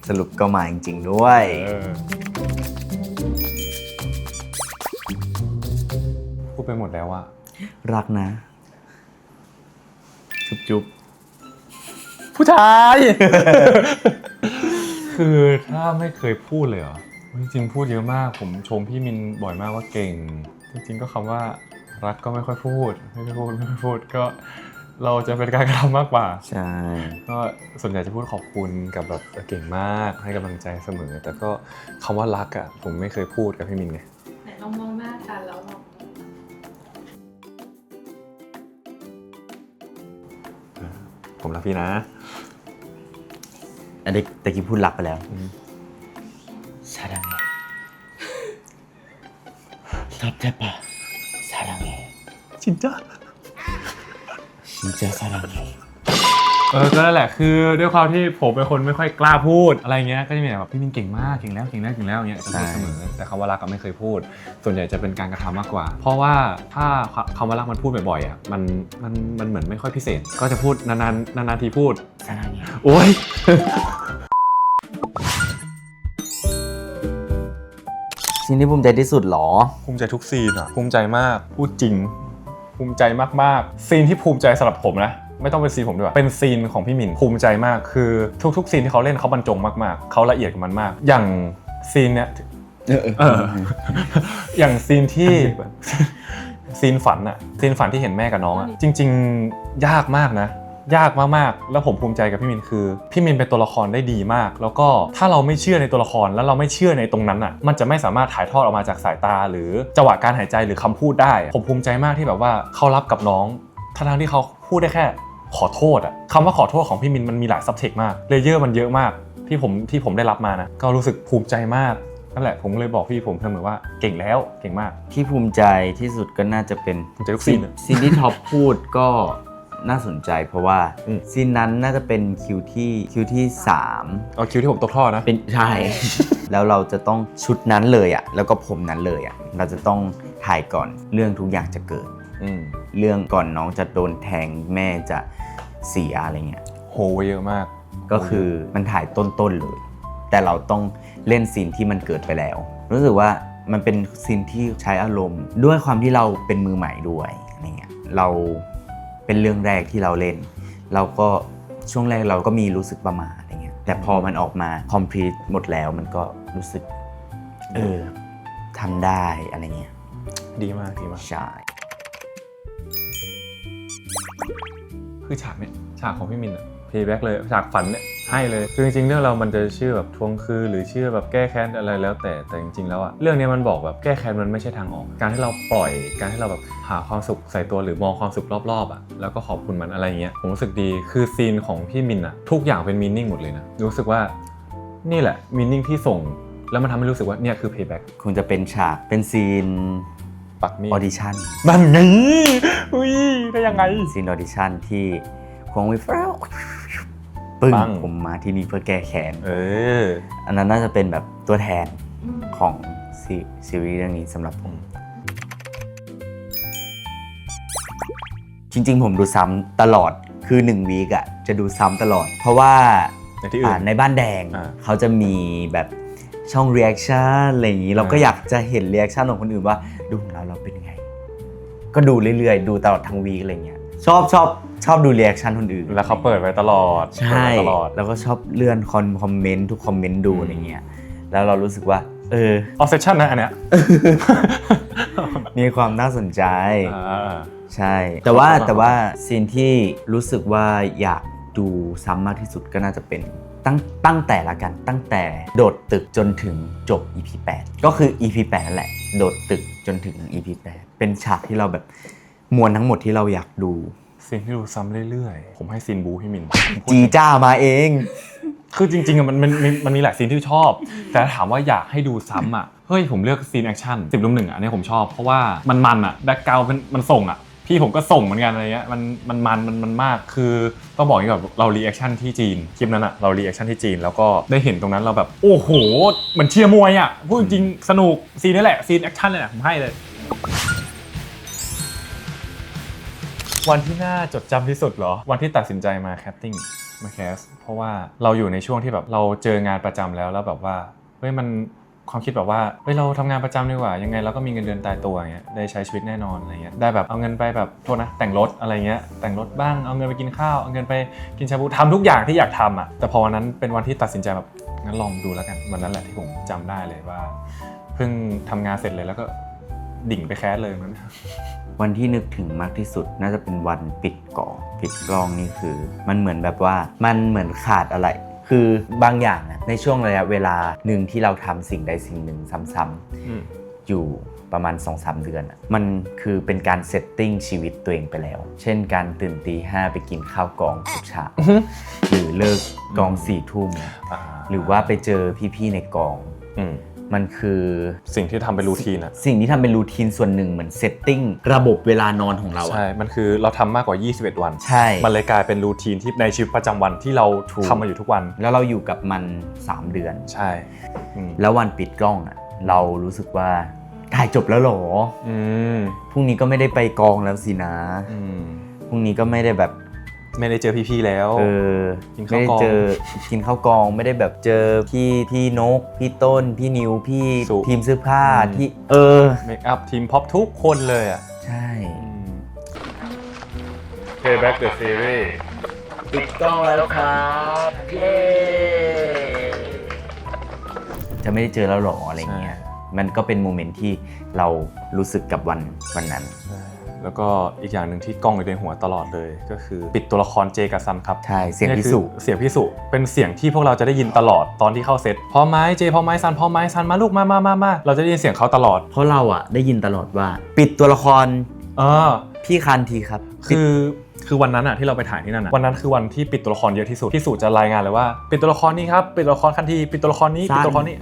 สรุปก็มาจริงๆด้วย พูดไปหมดแล้วอะ รักนะ จุ๊บ ผู้ชาย คือถ้าไม่เคยพูดเลยเหรอจริงๆพูดเยอะมากผมชมพี่มินบ่อยมากว่าเก่ง จริงๆก็คำว่ารักก็ไม่ค่อยพูดก็เราจะเป็นการกระทำมากกว่า ใช่ ก็ส่วนใหญ่จะพูดขอบคุณกับแบบเก่งมากให้กำลังใจเสมอแต่ก็คำว่ารักอะผมไม่เคยพูดกับพี่มินไง ไหนลองมองหน้ากันแล้วลอง ผมรักพี่นะ อันนี้ตะกี้พูดรักไปแล้ว อืม ซาดังเงรับได้ปะซาดังเง จริงจ้ะ ชินเจซาดังเง ก็นั่นแหละคือด้วยความที่ผมเป็นคนไม่ค่อยกล้าพูดอะไรเงี้ยก็จะมีแบบพี่มินเก่งมากเก่งแล้วอย่างเงี้ยจะพูดเสมอแต่คำว่ารักก็ไม่เคยพูด ส่วนใหญ่จะเป็นการกระทำมากกว่า เพราะว่าถ้าคำว่ารักมันพูดบ่อยๆอ่ะมันเหมือนไม่ค่อยพิเศษ ก็จะพูดนานๆทีพูด ซาดังเง โอ๊ย สิ่งที่ภูมิใจที่สุดหรอ ภูมิใจทุกซีนอ่ะภูมิใจมากพูดจริงภูมิใจมากๆซีนที่ภูมิใจสำหรับผมนะไม่ต้องเป็นซีนผมด้วยเป็นซีนของพี่มินภูมิใจมากคือทุกๆซีนที่เขาเล่นเขาบรรจงมากๆเขาละเอียดกับมันมากอย่างซีนเนี้ยอย่างซีนที่ซีนฝันอะซีนฝันที่เห็นแม่กับน้องอะจริงๆยากมากนะยากมากๆแล้วผมภูมิใจกับพี่มินคือพี่มินเป็นตัวละครได้ดีมากแล้วก็ถ้าเราไม่เชื่อในตัวละครแล้วเราไม่เชื่อในตรงนั้นอะมันจะไม่สามารถถ่ายทอดออกมาจากสายตาหรือจังหวะการหายใจหรือคำพูดได้ผมภูมิใจมากที่แบบว่าเขารับกับน้องทั้งที่เขาพูดได้แค่ขอโทษอะคำว่าขอโทษของพี่มินมันมีหลายซับเทคมากเลเยอร์มันเยอะมากที่ผมได้รับมานะก็รู้สึกภูมิใจมากนั่นแหละผมเลยบอกพี่ผมเสมอว่าเก่งแล้วเก่งมาก ที่ภูมิใจที่สุดก็น่าจะเป็น ภูมิใจทุกซีนเลย ซีนที่ท็อปพูดก็น่าสนใจเพราะว่าซีนนั้นน่าจะเป็นคิวที่3 เอาคิวที่ผมตกท่อนะ เป็นใช่ แล้วเราจะต้องชุดนั้นเลยอ่ะแล้วก็ผมนั้นเลยอ่ะเราจะต้องถ่ายก่อนเรื่องทุกอย่างจะเกิด เรื่องก่อนน้องจะโดนแทงแม่จะเสียอะไรเงี้ย โหเยอะมาก ก็คือมันถ่ายต้นๆเลย แต่เราต้องเล่นซีนที่มันเกิดไปแล้ว รู้สึกว่ามันเป็นซีนที่ใช้อารมณ์ ด้วยความที่เราเป็นมือใหม่ด้วยอะไรเงี้ยเราเป็นเรื่องแรกที่เราเล่น เราก็ช่วงแรกเราก็มีรู้สึกประมาทอะไรเงี้ยแต่พอมันออกมาคอมพลีทหมดแล้วมันก็รู้สึกทำได้อะไรเงี้ย ดีมาก ใช่ คือฉากเนี่ยฉากของพี่มินอะเพย์แบ็กเลยฉากฝันเนี่ยให้เลยคือจริงๆเรื่องเรามันจะชื่อแบบทวงคืนหรือชื่อแบบแก้แค้นอะไรแล้วแต่จริงๆแล้วอะเรื่องนี้มันบอกแบบแก้แค้นมันไม่ใช่ทางออกการที่เราปล่อยการที่เราแบบหาความสุขใส่ตัวหรือมองความสุขรอบๆอะแล้วก็ขอบคุณมันอะไรอย่างเงี้ยผมรู้สึกดีคือซีนของพี่มินอะทุกอย่างเป็นมีนิ่งหมดเลยนะรู้สึกว่านี่แหละมีนิ่งที่ส่งแล้วมันทำให้รู้สึกว่าเนี่ยคือเพย์แบ็ก คงจะเป็นฉากเป็นซีน ปักมี ออดิชั่น นั่นไงอุ้ยได้ยังไง ซีนออดิชั่นที่ควงวิฟร์ปึ้ง ปัง ผมมาที่นี่เพื่อแก้แค้น อ อันนั้นน่าจะเป็นแบบตัวแทนของซีรีส์เรื่องนี้สำหรับผม จริงๆผมดูซ้ำตลอดคือ1 วีคอะจะดูซ้ำตลอด เพราะว่า ในที่อื่น ในบ้านแดง อ่า เขาจะมีแบบ ช่อง reaction อะไรอย่างนี้เราก็อยากจะเห็น reaction ของคนอื่นว่าดูของเราเป็นยังไงก็ดูเรื่อยๆดูตลอดทั้งวีคอะไรเงี้ยชอบดู reaction คนอื่น แล้วเขาเปิดไว้ตลอด ใช่ เปิดไว้ตลอด แล้วก็ชอบเลื่อนคอมเมนต์ทุกคอมเมนต์ดูอะไรเงี้ยแล้วเรารู้สึกว่าobsession นะอันเนี้ย มีความน่าสนใจ อ่า ใช่แต่ว่าซีนที่รู้สึกว่าอยากดูซ้ำมากที่สุดก็น่าจะเป็นตั้งแต่ละกันตั้งแต่โดดตึกจนถึงจบ EP 8ก็คือ EP 8นั่นแหละโดดตึกจนถึง EP 8เป็นฉากที่เราแบบมวลทั้งหมดที่เราอยากดู ซีนที่ดูซ้ำเรื่อยๆผมให้ซีนบูพี่มิน จีจ้ามาเอง คือจริงๆอะมันมีหลายซีนที่ชอบแต่ถามว่าอยากให้ดูซ้ำอ่ะเฮ้ยผมเลือกซีนแอคชั่น10 รุ่ม 1อันนี้ผมชอบเพราะว่ามันอ่ะแบ็คกราวด์มันส่งอ่ะพี่ผมก็ส่งเหมือนกันอะไรเงี้ยมันมากคือต้องบอกอย่างนี้แบบเรารีแอคชั่นที่จีนคลิปนั้นอ่ะเรารีแอคชั่นที่จีนแล้วก็ได้เห็นตรงนั้นเราแบบโอ้โหเหมือนเชียร์มวยอ่ะพูดจริงสนุกซีนนี้แหละซีนแอคชั่นเลยนะผมให้เลยวันที่น่าจดจำที่สุดเหรอวันที่ตัดสินใจมาแคสติ้งมาแคสเพราะว่าเราอยู่ในช่วงที่แบบเราเจองานประจำแล้วแบบว่าเฮ้ยมันความคิดแบบว่าเฮ้ยเราทำงานประจำดีกว่ายังไงเราก็มีเงินเดือนตายตัวอย่างเงี้ยได้ใช้ชีวิตแน่นอนอะไรเงี้ยได้แบบเอาเงินไปแบบโทษนะแต่งรถอะไรเงี้ยแต่งรถบ้างเอาเงินไปกินข้าวเอาเงินไปกินชาบูทำทุกอย่างที่อยากทำอ่ะแต่พอวันนั้นเป็นวันที่ตัดสินใจแบบงั้นลองดูแล้วกันวันนั้นแหละที่ผมจำได้เลยว่าเพิ่งทำงานเสร็จเลยแล้วก็ดิ่งไปแคสเลยมันวันที่นึกถึงมากที่สุดน่าจะเป็นวันปิดกล้องนี่คือมันเหมือนแบบว่ามันเหมือนขาดอะไรคือบางอย่างนะในช่วงระยะเวลาหนึ่งที่เราทำสิ่งใดสิ่งหนึ่งซ้ำๆอยู่ประมาณ 2-3 เดือนมันคือเป็นการเซตติ้งชีวิตตัวเองไปแล้วเช่นการตื่นตี 5ไปกินข้าวกองทุกเช้าหรือเลิกกอง 4 ทุ่มหรือว่าไปเจอพี่ๆในกองมันคือสิ่งที่ทำเป็นรูทีนอะสิ่งที่ทำเป็นรูทีนส่วนหนึ่งเหมือนเซตติ้งระบบเวลานอนของเราใช่มันคือเราทำมากกว่า21วันใช่ มันเลยกลายเป็นรูทีนที่ในชีวิตประจำวันที่เราทำมาอยู่ทุกวันแล้วเราอยู่กับมัน3 เดือนใช่แล้ววันปิดกล้องอะเรารู้สึกว่าถ่ายจบแล้วหรอพรุ่งนี้ก็ไม่ได้ไปกองแล้วสินะพรุ่งนี้ก็ไม่ได้แบบไม่ได้เจอพี่ๆแล้วไม่ได้เจอกินข้าวกองไม่ได้แบบเจอพี่นกพี่ต้นพี่นิวพี่ทีมเสื้อผ้าที่เมคอัพทีมพ็อปทุกคนเลยอ่ะใช่ Playback the Series ปิดกล้องแล้วครับเย้จะไม่ได้เจอแล้วหรออะไรเงี้ยมันก็เป็นโมเมนต์ที่เรารู้สึกกับวันนั้นแล้วก็อีกอย่างหนึ่งที่กล้องอยู่ในหัวตลอดเลยก็คือปิดตัวละครเจกับซันครับใช่เสียงพิสุเป็นเสียงที่พวกเราจะได้ยินตลอดตอนที่เข้าเซตพร้อมไหมเจพร้อมไหมซันพร้อมไหมซันมาลูกมาเราจะได้ยินเสียงเขาตลอดเพราะเราอ่ะได้ยินตลอดว่าปิดตัวละครพี่คันทีครับคือวันนั้นอะที่เราไปถ่ายที่นั่นอะวันนั้นคือวันที่ปิดตัวละครเยอะที่สุดพี่สุจะรายงานเลยว่าปิดตัวละครนี้ครับปิดตัวละครคันทีปิดตัวละครนี้ปิดตัวละครนี้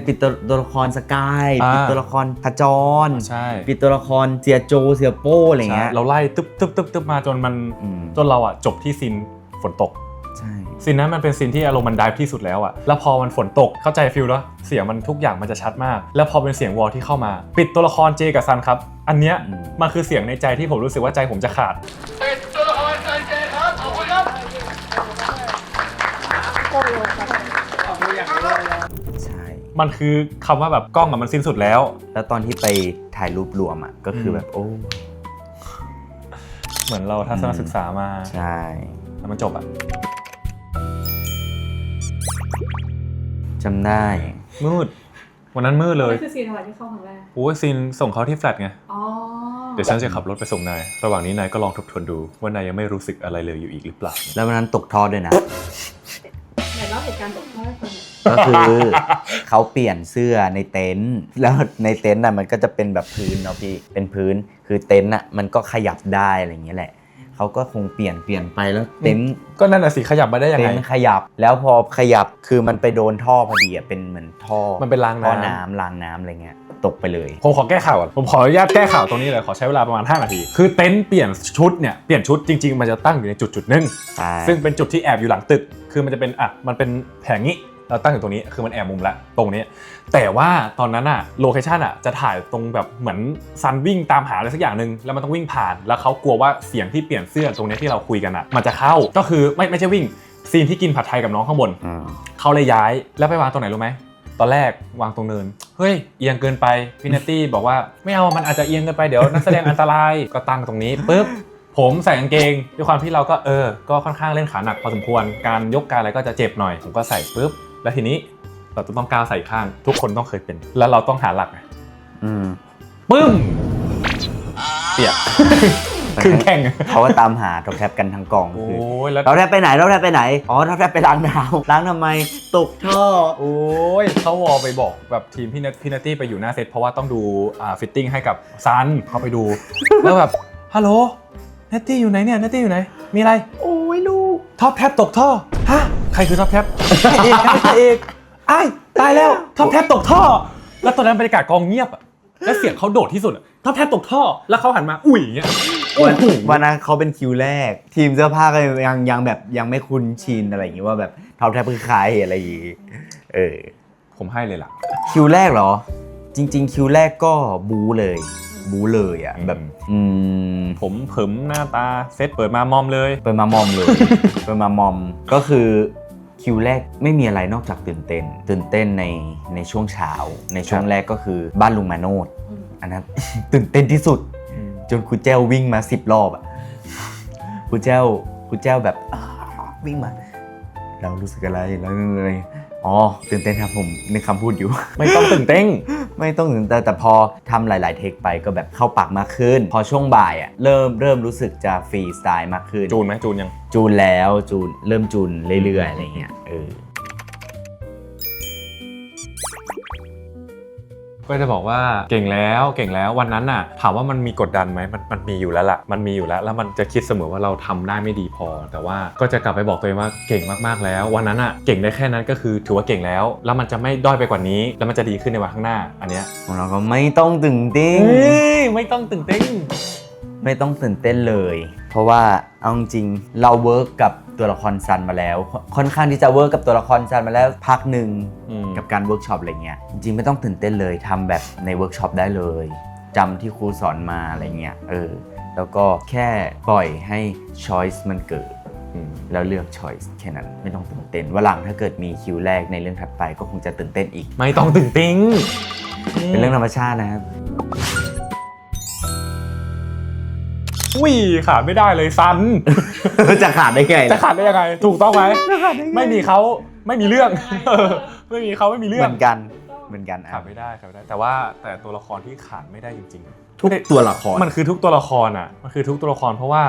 ปิดตัวละครสกายปิดตัวละครขจรใช่ปิดตัวละครเจียโจเสียโป้อะไรเงี้ยเราไล่ตึ๊บมาจนเราอะจบที่ซีนฝนตกใช่ซีนนั้นมันเป็นซีนที่อารมณ์มันไดฟ์ที่สุดแล้วอะแล้วพอมันฝนตกเข้าใจฟิลแล้วเสียงมันทุกอย่างมันจะชัดมากแล้วพอเป็นเสียงวอลที่เข้ามาปิดตัวละครเจกับซันครับอันเนี้ยมันคือเสียงในใจที่ผมรู้สึกว่าใจผมจะขาดปิดตัวละครเจครับขอบคุณครับใช่มันคือคำว่าแบบกล้องอะมันสิ้นสุดแล้วตอนที่ไปถ่ายรูปรวมอะก็คือแบบโอ้เหมือนเราทัศนศึกษามาใช่แล้วมันจบอะจำได้มืดวันนั้นมืดเลยนี่คือซีนอะไรที่เข้าครั้งแรกโอ้ยซีนส่งเขาที่แฟลตไงเดี๋ยวฉันจะขับรถไปส่งนายระหว่างนี้นายก็ลองทบทวนดูว่านายยังไม่รู้สึกอะไรเลยอยู่อีกหรือเปล่าแล้ววันนั้นตกท่อด้วยนะไหนเล่าเหตุการณ์ตกท่อให้ฟังก็คือเขาเปลี่ยนเสื้อในเต็นท์แล้วในเต็นท์น่ะมันก็จะเป็นแบบพื้นเนาะพี่เป็นพื้นคือเต็นท์น่ะมันก็ขยับได้อะไรอย่างเงี้ยแหละเขาก็คงเปลี่ยนไปแล้วเต็นท์ก็นั่นน่ะสิขยับมาได้ยังไงเต็นท์ขยับแล้วพอขยับคือมันไปโดนท่อพอดีเป็นเหมือนท่อมันเป็นรางน้ำอะไรเงี้ยตกไปเลยผมขอแก้ข่าวก่อนผมขออนุญาตแก้ข่าวตรงนี้เลยขอใช้เวลาประมาณ5 นาทีคือเต็นท์เปลี่ยนชุดเนี่ยเปลี่ยนชุดจริงๆมันจะตั้งอยู่ในจุดนึงซึ่งเป็นจุดที่แอบอยู่หลังตึกคือมันจะเป็นมันเป็นแผงนี้เราตั้งอยู่ตรงนี้คือมันแอบมุมละตรงนี้แต่ว่าตอนนั้นอะโลเคชั่นอะจะถ่ายตรงแบบเหมือนซันวิ่งตามหาอะไรสักอย่างนึงแล้วมันต้องวิ่งผ่านแล้วเขากลัวว่าเสียงที่เปลี่ยนเสื้อตรงนี้ที่เราคุยกันอะมันจะเข้าก็คือไม่ใช่วิ่งซีนที่กินผัดไทยกับน้องข้างบนเขาเลยย้ายแล้วไปวางตรงไหนรู้ไหม ตอนแรกวางตรงเนินเฮ้ยเอียงเกินไปพี่เนตตี้บอกว่าไม่เอามันอาจจะเอียงเกินไปเดี๋ยวนักแสดงอันตรายก็ตั้งตรงนี้ปุ๊บผมใส่กางเกงด้วยความที่เราก็ก็ค่อนข้างเล่นขาหนักพอสมควรการยกการอะไรก็จะเจ็บหน่อยผมก็ใส่ปุ๊บแล้วทีนี้เราต้องก้าวใส่ข้างทุกคนต้องเคยเป็นแล้วเราต้องหาหลักปึ้มเปียกครึ่งแข่ง เขาก็ตามหาท็อปแท็บกันทั้งกอง โอ้ คือย แล้ว ท็อปแท็บไปไหนท็อปแท็บไปไหนอ๋อท็อปแท็บไปล้างเท้าล้างทำไมตกท่อ โอ้ยเขาวอลไปบอกแบบทีมพี่นัตตี้ไปอยู่หน้าเซตเพราะว่าต้องดูฟิตติ้งให้กับซันเขาไปดู แล้วแบบฮัลโหลเนตตี้อยู่ไหนเนี่ยเนตตี้อยู่ไหนมีอะไรโอ้ยลูกท็อปแท็บตกท่อฮะใครคือท็อปแท็บพระเอกไอ้ตายแล้วท็อปแท็บตกท่อแล้วตอนนั้นบรรยากาศกองเงียบอะแล้วเสียงเขาโดดที่สุดท็อปแท็บตกท่อแล้วเขาหันมาอุ้ยอย่างเงี้ย วันนั้นเขาเป็นคิวแรกทีมเสื้อผ้าก็ยังแบบยังไม่คุ้นชินอะไรอย่างงี้ว่าแบบท็อปแท็บคือใครอะไรอย่างงี้ผมให้เลยล่ะคิวแรกเหรอจริงๆคิวแรกก็บู๊เลยอ่ะแบบผมเผิมหน้าตาเซตเปิดมามอมเลย เปิดมามอมก็คือคิวแรกไม่มีอะไรนอกจากตื่นเต้นในช่วงเช้าในช่วงแรกก็คือบ้านลุงมาโนดอันนั้น ตื่นเต้นที่สุดจนครูแจ้ววิ่งมา10 รอบอ่ะครูแจ้วแบบวิ่งมาเรารู้สึกอะไรแล้วอะไรอ๋อตื่นเต้นครับผมในคำพูดอยู่ ไม่ต้องตื่นเต้น ไม่ต้องตื่นเต้นแต่พอทำหลายๆเทคไปก็แบบเข้าปากมากขึ้นพอช่วงบ่ายอ่ะเริ่มรู้สึกจะฟรีสไตล์มากขึ้นจูนไหมจูนยังจูนแล้วเริ่มจูนเรื่อยๆอะไรเงี้ยก็จะบอกว่าเก่งแล้ววันนั้นน่ะถามว่ามันมีกดดันไหมมันมีอยู่แล้วล่ะมันมีอยู่แล้วมันจะคิดเสมอว่าเราทำได้ไม่ดีพอแต่ว่าก็จะกลับไปบอกตัวเองว่าเก่งมากๆแล้ววันนั้นน่ะเก่งได้แค่นั้นก็คือถือว่าเก่งแล้วมันจะไม่ด้อยไปกว่านี้แล้วมันจะดีขึ้นในวันข้างหน้าอันเนี้ยของเราก็ไม่ต้องตื่นเต้นไม่ต้องตื่นเต้นเลยเพราะว่าเอาจริงเราเวิร์กกับตัวละครซันมาแล้วค่อนข้างที่จะเวิร์กกับตัวละครซันมาแล้วพักหนึ่งกับการเวิร์กช็อปอะไรเงี้ยจริงไม่ต้องตื่นเต้นเลยทำแบบในเวิร์กช็อปได้เลยจำที่ครูสอนมาอะไรเงี้ยแล้วก็แค่ปล่อยให้ choice มันเกิดแล้วเลือก choice แค่นั้นไม่ต้องตื่นเต้นว่าหลังถ้าเกิดมีคิวแรกในเรื่องถัดไปก็คงจะตื่นเต้นอีกไม่ต้องตื่นเต้นเป็นเรื่องธรรมชาตินะครับขาดไม่ได้เลยซัน จะขาดได้ไงถูกต้องไหมไม่มีเขาไม่มีเรื่องไม่มีเขาไม่มีเรื่องเหมือนกันขาดไม่ได้แต่ตัวละครที่ขาดไม่ได้จริงๆทุกตัวละครมันคือทุกตัวละครอ่ะมันคือทุกตัวละครเพราะว่า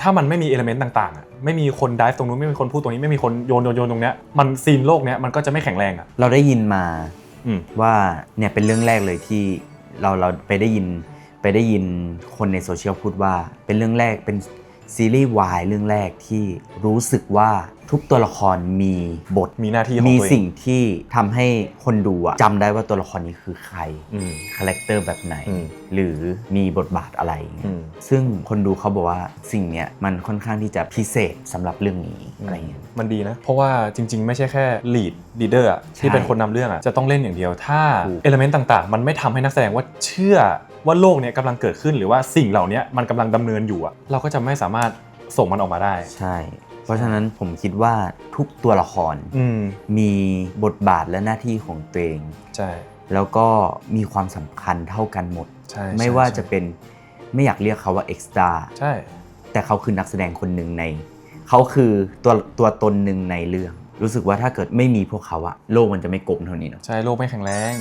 ถ้ามันไม่มีเอลิเมนต์ต่างๆอ่ะไม่มีคนไดฟ์ตรงนู้นไม่มีคนพูดตรงนี้ไม่มีคนโยนตรงเนี้ยมันซีนโลกเนี้ยมันก็จะไม่แข็งแรงอ่ะเราได้ยินมาว่าเนี่ยเป็นเรื่องแรกเลยที่เราไปได้ยินคนในโซเชียลพูดว่าเป็นเรื่องแรกเป็นซีรีส์วายเรื่องแรกที่รู้สึกว่าทุกตัวละครมีบทมีหน้าที่ของตัวเองมีสิ่งที่ทำให้คนดูจำได้ว่าตัวละครนี้คือใครคาแรคเตอร์แบบไหนหรือมีบทบาทอะไรซึ่งคนดูเขาบอกว่าสิ่งเนี้ยมันค่อนข้างที่จะพิเศษสำหรับเรื่องนี้อะไรเงี้ยมันดีนะเพราะว่าจริงๆไม่ใช่แค่ลีดเดอร์ที่เป็นคนนำเรื่องจะต้องเล่นอย่างเดียวถ้าเอลิเมนต์ต่างๆมันไม่ทำให้นักแสดงว่าเชื่อว่าโลกนี้กำลังเกิดขึ้นหรือว่าสิ่งเหล่านี้มันกำลังดำเนินอยู่เราก็จะไม่สามารถส่งมันออกมาได้ใช่เพราะฉะนั้นผมคิดว่าทุกตัวละครมีบทบาทและหน้าที่ของตัวเองใช่แล้วก็มีความสำคัญเท่ากันหมดไม่ว่าจะเป็นไม่อยากเรียกเขาว่าเอ็กซ์ตร้าใช่แต่เขาคือนักแสดงคนหนึ่งเขาคือตัวตนหนึ่งในเรื่องรู้สึกว่าถ้าเกิดไม่มีพวกเขาโลกมันจะไม่กลมเท่านี้เนาะใช่โลกไม่แข็งแรง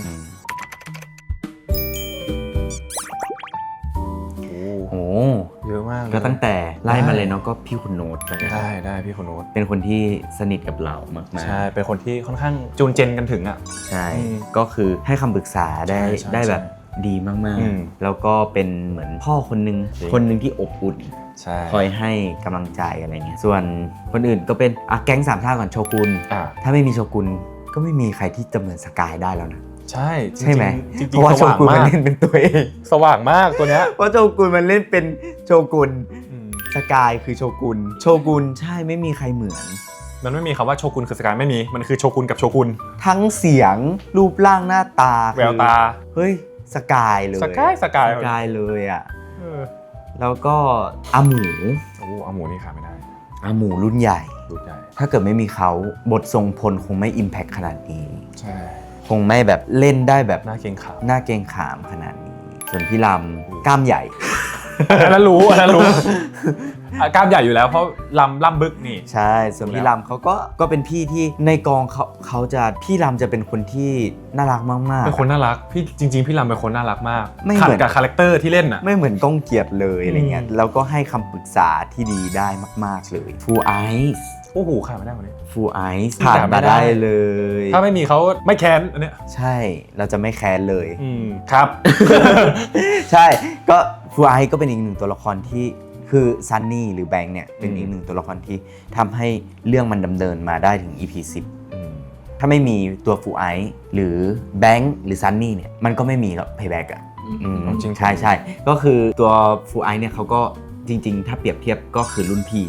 เยอะมากก็ตั้งแต่ไล่มาเลยเนาะก็พี่คุณโน้ตได้พี่คุณโน้ตเป็นคนที่สนิทกับเรามากๆใช่เป็นคนที่ค่อนข้างจูนเจนกันถึงใช่ก็คือให้คำปรึกษาได้แบบดีมากๆแล้วก็เป็นเหมือนพ่อคนหนึ่งที่อบอุ่นคอยให้กำลังใจอะไรเงี้ยส่วนคนอื่นก็เป็นแก๊งสามชาติก่อนโชกุนถ้าไม่มีโชกุนก็ไม่มีใครที่จะเหมือนสกายได้แล้วนะใช่ไหมเพราะว่าโชกุนมันเล่นเป็นตัวเองสว่างมากตัวเนี้ยเพราะโชกุนมันเล่นเป็นโชกุนสกายคือโชกุนใช่ไม่มีใครเหมือนมันไม่มีคำว่าโชกุนคือสกายไม่มีมันคือโชกุนกับโชกุนทั้งเสียงรูปร่างหน้าตาแววตาเฮ้ยสกายเลยสกายเลยแล้วก็อาหมูนี่ขาดไม่ได้อาหมูรุ่นใหญ่ถ้าเกิดไม่มีเขาบททรงพลคงไม่อิมแพคขนาดนี้ใช่ คงไม่แบบเล่นได้แบบ หน้าเกรงขาม หน้าเกรงขามขนาดนี้ส่วนพี่ลำกล้ามใหญ่ อันนั้นรู้อ่ะกล้ามใหญ่อยู่แล้วเพราะล่ำบึกนี่ ใช่ส่วนพี่ลำเขาก็เป็นพี่ที่ในกองเขาจะพี่ลำจะเป็นคนที่น่ารักมากๆ เป็นคนน่ารักพี่จริงๆพี่ลำเป็นคนน่ารักมาก ไม่ ขัด เหมือน กับคาแรคเตอร์ที่เล่นอ่ะ ไม่เหมือนก้องเกียรติเลยอะไรเงี้ย อืม แล้วก็ให้คำปรึกษาที่ดีได้มากๆเลย Full Eyes โอ้โหขาดไม่ได้คนนี้ Full Eyes ขา ผ่า ด น ไม่ มา ได้ ได้เลย ถ้าไม่มีเขาไม่แค้นอันเนี้ย ใช่เราจะไม่แค้นเลย ครับ ใช่ก็ Full Eyes ก็เป็นอีกหนึ่งตัวละครที่คือซันนี่หรือแบงค์เนี่ยเป็นอีกหนึ่งตัวละครที่ทำให้เรื่องมันดำเนินมาได้ถึง EP 10ถ้าไม่มีตัว Full Eyes หรือแบงค์หรือซันนี่เนี่ยมันก็ไม่มีแล้ว Payback อ่ะ จริงๆ ใช่ก็คือตัว Full Eyes เนี่ยเขาก็จริงๆ ถ้าเปรียบเทียบก็คือรุ่นพี่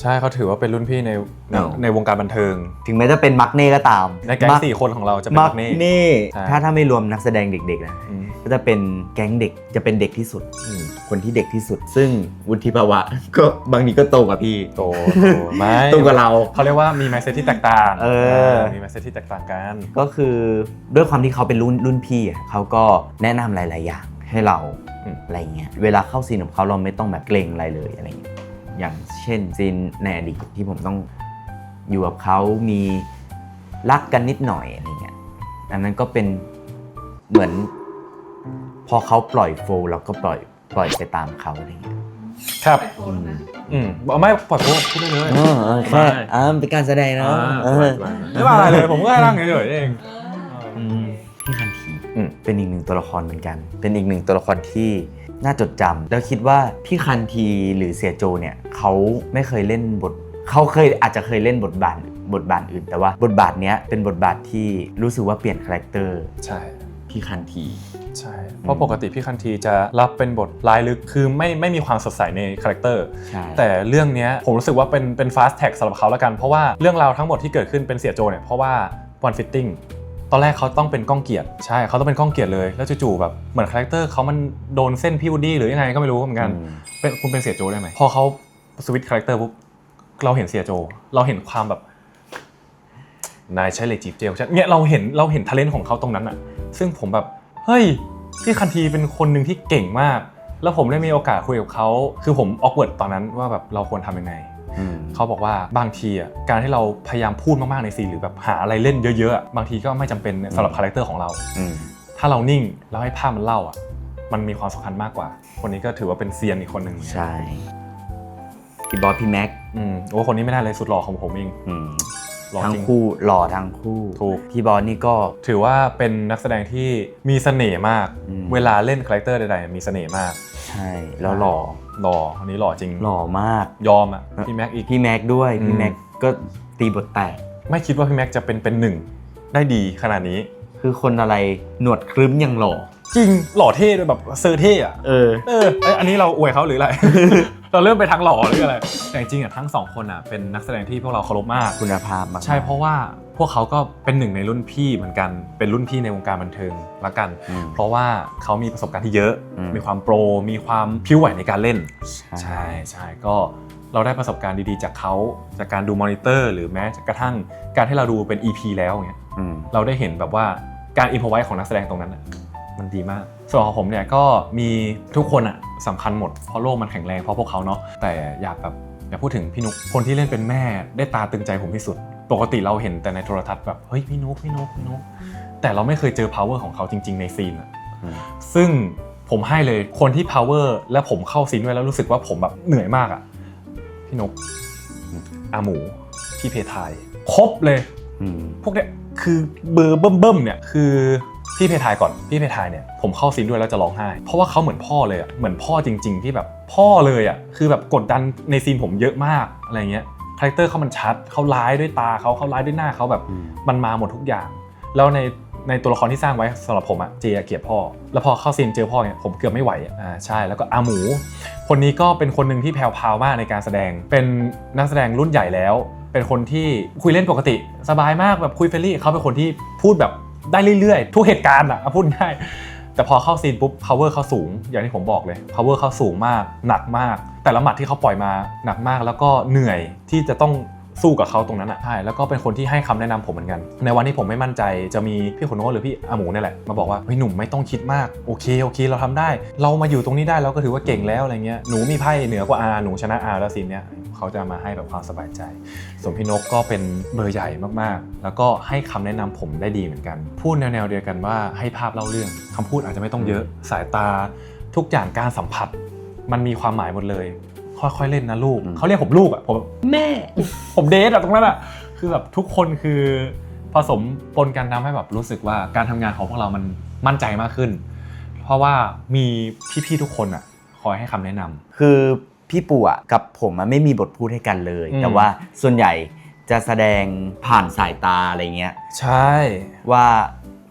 ใช่เขาถือว่าเป็นรุ่นพี่ใน เออ ในวงการบันเทิง ถึงแม้จะเป็นมักเน่ก็ตาม ในแก๊ง4 คนของเราจะเป็น มั มั ก กเน่ เน่ ใช่ ถ้าไม่รวมนักแสดงเด็กๆนะ อืม ก็จะเป็นแก๊งเด็กจะเป็นเด็กที่สุด อืม คนที่เด็กที่สุด ซึ่งวุฒิภาวะ ก็บางทีก็โตกว่าพี่ โตไม่ โตกว่าเรา เขาเรียกว่ามี mindset ที่แตกต่าง เออ มี mindset ที่แตกต่างกัน ก็คือด้วยความที่เขาเป็นรุ่นพี่อะเขาก็แนะนำหลายๆอย่างให้เรา อืม อะไรเงี้ยเวลาเข้าซีนของเขาเราไม่ต้องแบบเกรงอะไรเลยอะไรเงี้ยอย่างเช่นซีนในอดีตที่ผมต้องอยู่กับเขามีรักกันนิดหน่อยอะไรเงี้ยอันนั้นก็เป็นเหมือนพอเขาปล่อยโฟล์เราก็ปล่อยไปตามเขาอะไรเงี้ย ครับ ไปโฟนนะ ไม่ปล่อยพูดได้เลย แค่เป็นการแสดงนะ ไม่ว่าอะไรเลยผมก็แค่นั่งเฉยๆเอง พี่คันทีเป็นอีกหนึ่งตัวละครเหมือนกัน เป็นอีกหนึ่งตัวละครที่น่าจดจำแล้วคิดว่าพี่คันทีหรือเสียโจเนี่ยเขาไม่เคยเล่นบทเขาอาจจะเคยเล่นบทบาทอื่น แต่ว่าบทบาทเนี้ยเป็นบทบาทที่รู้สึกว่าเปลี่ยนคาแรคเตอร์ ใช่ พี่คันที ใช่เพราะปกติพี่คันทีจะรับเป็นบทลายลึกคือไม่มีความสดใสในคาแรคเตอร์ ใช่ แต่เรื่องนี้ผมรู้สึกว่าเป็น fast tag สำหรับเขาแล้วกันเพราะว่าเรื่องราวทั้งหมดที่เกิดขึ้นเป็นเสียโจเนี่ยเพราะว่าวันฟิตติ้งตอนแรกเขาต้องเป็นก้องเกียรติใช่เขาต้องเป็นก้องเกียรติเลยแล้วจู่ๆแบบเหมือนคาแรคเตอร์เขามันโดนเส้นพี่วูดดี้หรือยังไงก็ไม่รู้เหมือนกันคุณเป็นเสียโจได้ไหมพอเขาสวิตช์คาแรคเตอร์ปุ๊บเราเห็นเสียโจเราเห็นความแบบนายใช้เหล็กจีบเจลเนี่ยเราเห็นทาเลนต์ของเขาตรงนั้นอะซึ่งผมแบบเฮ้ยพี่คันทีเป็นคนหนึ่งที่เก่งมากแล้วผมได้มีโอกาสคุยกับเขาคือผมออกเวิร์ดตอนนั้นว่าแบบเราควรทำยังไงเขาบอกว่าบางทีอ่ะการที่เราพยายามพูดมากๆในซีนหรือแบบหาอะไรเล่นเยอะๆบางทีก็ไม่จำเป็นสำหรับคาแรคเตอร์ของเราถ้าเรานิ่งแล้วให้ภาพมันเล่าอ่ะมันมีความสำคัญมากกว่าคนนี้ก็ถือว่าเป็นเซียนอีกคนหนึ่ง ใช่พี่บอสพี่แม็ก โอ้คนนี้ไม่ได้เลยสุดหล่อของผมเองหล่อ ทั้ง จริง คู่หล่อทั้งคู่ ถูก พี่บอสนี่ก็ ถือว่าเป็นนักแสดงที่มีเสน่ห์มาก อืม เวลาเล่นคาแรคเตอร์ใดๆมีเสน่ห์มาก ใช่แล้วหล่อ คนนี้หล่อจริง หล่อมาก ยอมอ่ะพี่แม็กอีก พี่แม็กด้วย อืม พี่แม็กก็ตีบทแตก ไม่คิดว่าพี่แม็กจะเป็นหนึ่งได้ดีขนาดนี้ คือคนอะไรหนวดครึ้มยังหล่อ จริงหล่อเท่ด้วยแบบเซอร์เท่อะอันนี้เราอวยเขาหรืออะไร เราเริ่มไปทางหล่อหรืออะไรแต่จริงๆอ่ะทั้งสองคนอ่ะเป็นนักแสดงที่พวกเราเคารพมาก คุณภาพมาก ใช่เพราะว่าพวกเขาก็เป็นหนึ่งในรุ่นพี่เหมือนกันเป็นรุ่นพี่ในวงการบันเทิงละกัน เพราะว่าเขามีประสบการณ์ที่เยอะ มีความโปรมีความพิ้วไหวในการเล่นใช่ก็เราได้ประสบการณ์ดีๆจากเขาจากการดูมอนิเตอร์หรือแม้กระทั่งการที่เราดูเป็น EP แล้วเงี้ยเราได้เห็นแบบว่าการอิมพอไวส์ของนักแสดงตรงนั้นอ่ะมันดีมากส่วนของผมเนี่ยก็มีทุกคนอ่ะสำคัญหมดเพราะโลกมันแข็งแรงเพราะพวกเขาเนาะแต่อยากพูดถึงพี่นุ๊กคนที่เล่นเป็นแม่ได้ตาตึงใจผมที่สุดปกติเราเห็นแต่ในโทรทัศน์แบบเฮ้ยพี่นุ๊กแต่เราไม่เคยเจอ power ของเขาจริงๆในซีนอ่ะซึ่งผมให้เลยคนที่ power และผมเข้าซีนด้วยแล้วรู้สึกว่าผมแบบเหนื่อยมากอ่ะพี่นุ๊กอาหมูพี่เพทายครบเลยพวกเนี้ยคือเบอร์เบิ่มเนี่ยคือพี่เพทายก่อนพี่เพทายเนี่ยผมเข้าซีนด้วยแล้วจะร้องไห้เพราะว่าเขาเหมือนพ่อเลยอ่ะเหมือนพ่อจริงๆที่แบบพ่อเลยอ่ะคือแบบกดดันในซีนผมเยอะมากอะไรเงี้ยคาแรคเตอร์เขามันชัดเขาร้ายด้วยตาเขาร้ายด้วยหน้าเขาแบบมันมาหมดทุกอย่างแล้วในตัวละครที่สร้างไว้สำหรับผมอ่ะเจเกลียดพ่อแล้วพอเข้าซีนเจอพ่อเนี่ยผมเกือบไม่ไหวใช่แล้วก็อาหมูคนนี้ก็เป็นคนนึงที่แผ่วๆมากในการแสดงเป็นนักแสดงรุ่นใหญ่แล้วเป็นคนที่คุยเล่นปกติสบายมากแบบคุยเฟรนลี่เขาเป็นคนที่พูดแบบได้เรื่อยๆทุกเหตุการณ์อ่ะพูดง่ายแต่พอเข้าซีนปุ๊บ power เขาสูงอย่างที่ผมบอกเลย power เขาสูงมากหนักมากแต่ละหมัดที่เขาปล่อยมาหนักมากแล้วก็เหนื่อยที่จะต้อง สู้กับเขาตรงนั้นใช่แล้วก็เป็นคนที่ให้คำแนะนำผมเหมือนกันในวันที่ผมไม่มั่นใจจะมีพี่ขนโน้หรือพี่อาหมูนี่แหละมาบอกว่าเฮ้ยหนุ่มไม่ต้องคิดมากโอเคเราทำได้เรามาอยู่ตรงนี้ได้เราก็ถือว่าเก่งแล้วอะไรเงี้ยหนูมีไพ่เหนือกว่าอาหนูชนะอาแล้วซีนเนี้ยเขาจะมาให้แบบความสบายใจส่วนพี่นกก็เป็นเบอร์ใหญ่มากๆแล้วก็ให้คำแนะนำผมได้ดีเหมือนกันพูดแนวเดียวกันว่าให้ภาพเล่าเรื่องคำพูดอาจจะไม่ต้องเยอะสายตาทุกอย่างการสัมผัสมันมีความหมายหมดเลยค่อยๆเล่นนะลูกเขาเรียกผมลูกผมแม่ผมเดทตรงนั้นคือแบบทุกคนคือผสมปนกันทำให้แบบรู้สึกว่าการทำงานของพวกเรามันมั่นใจมากขึ้นเพราะว่ามีพี่ๆทุกคนคอยให้คำแนะนำคือพี่ปู่กับผมไม่มีบทพูดให้กันเลยแต่ว่าส่วนใหญ่จะแสดงผ่านสายตาอะไรเงี้ยใช่ว่า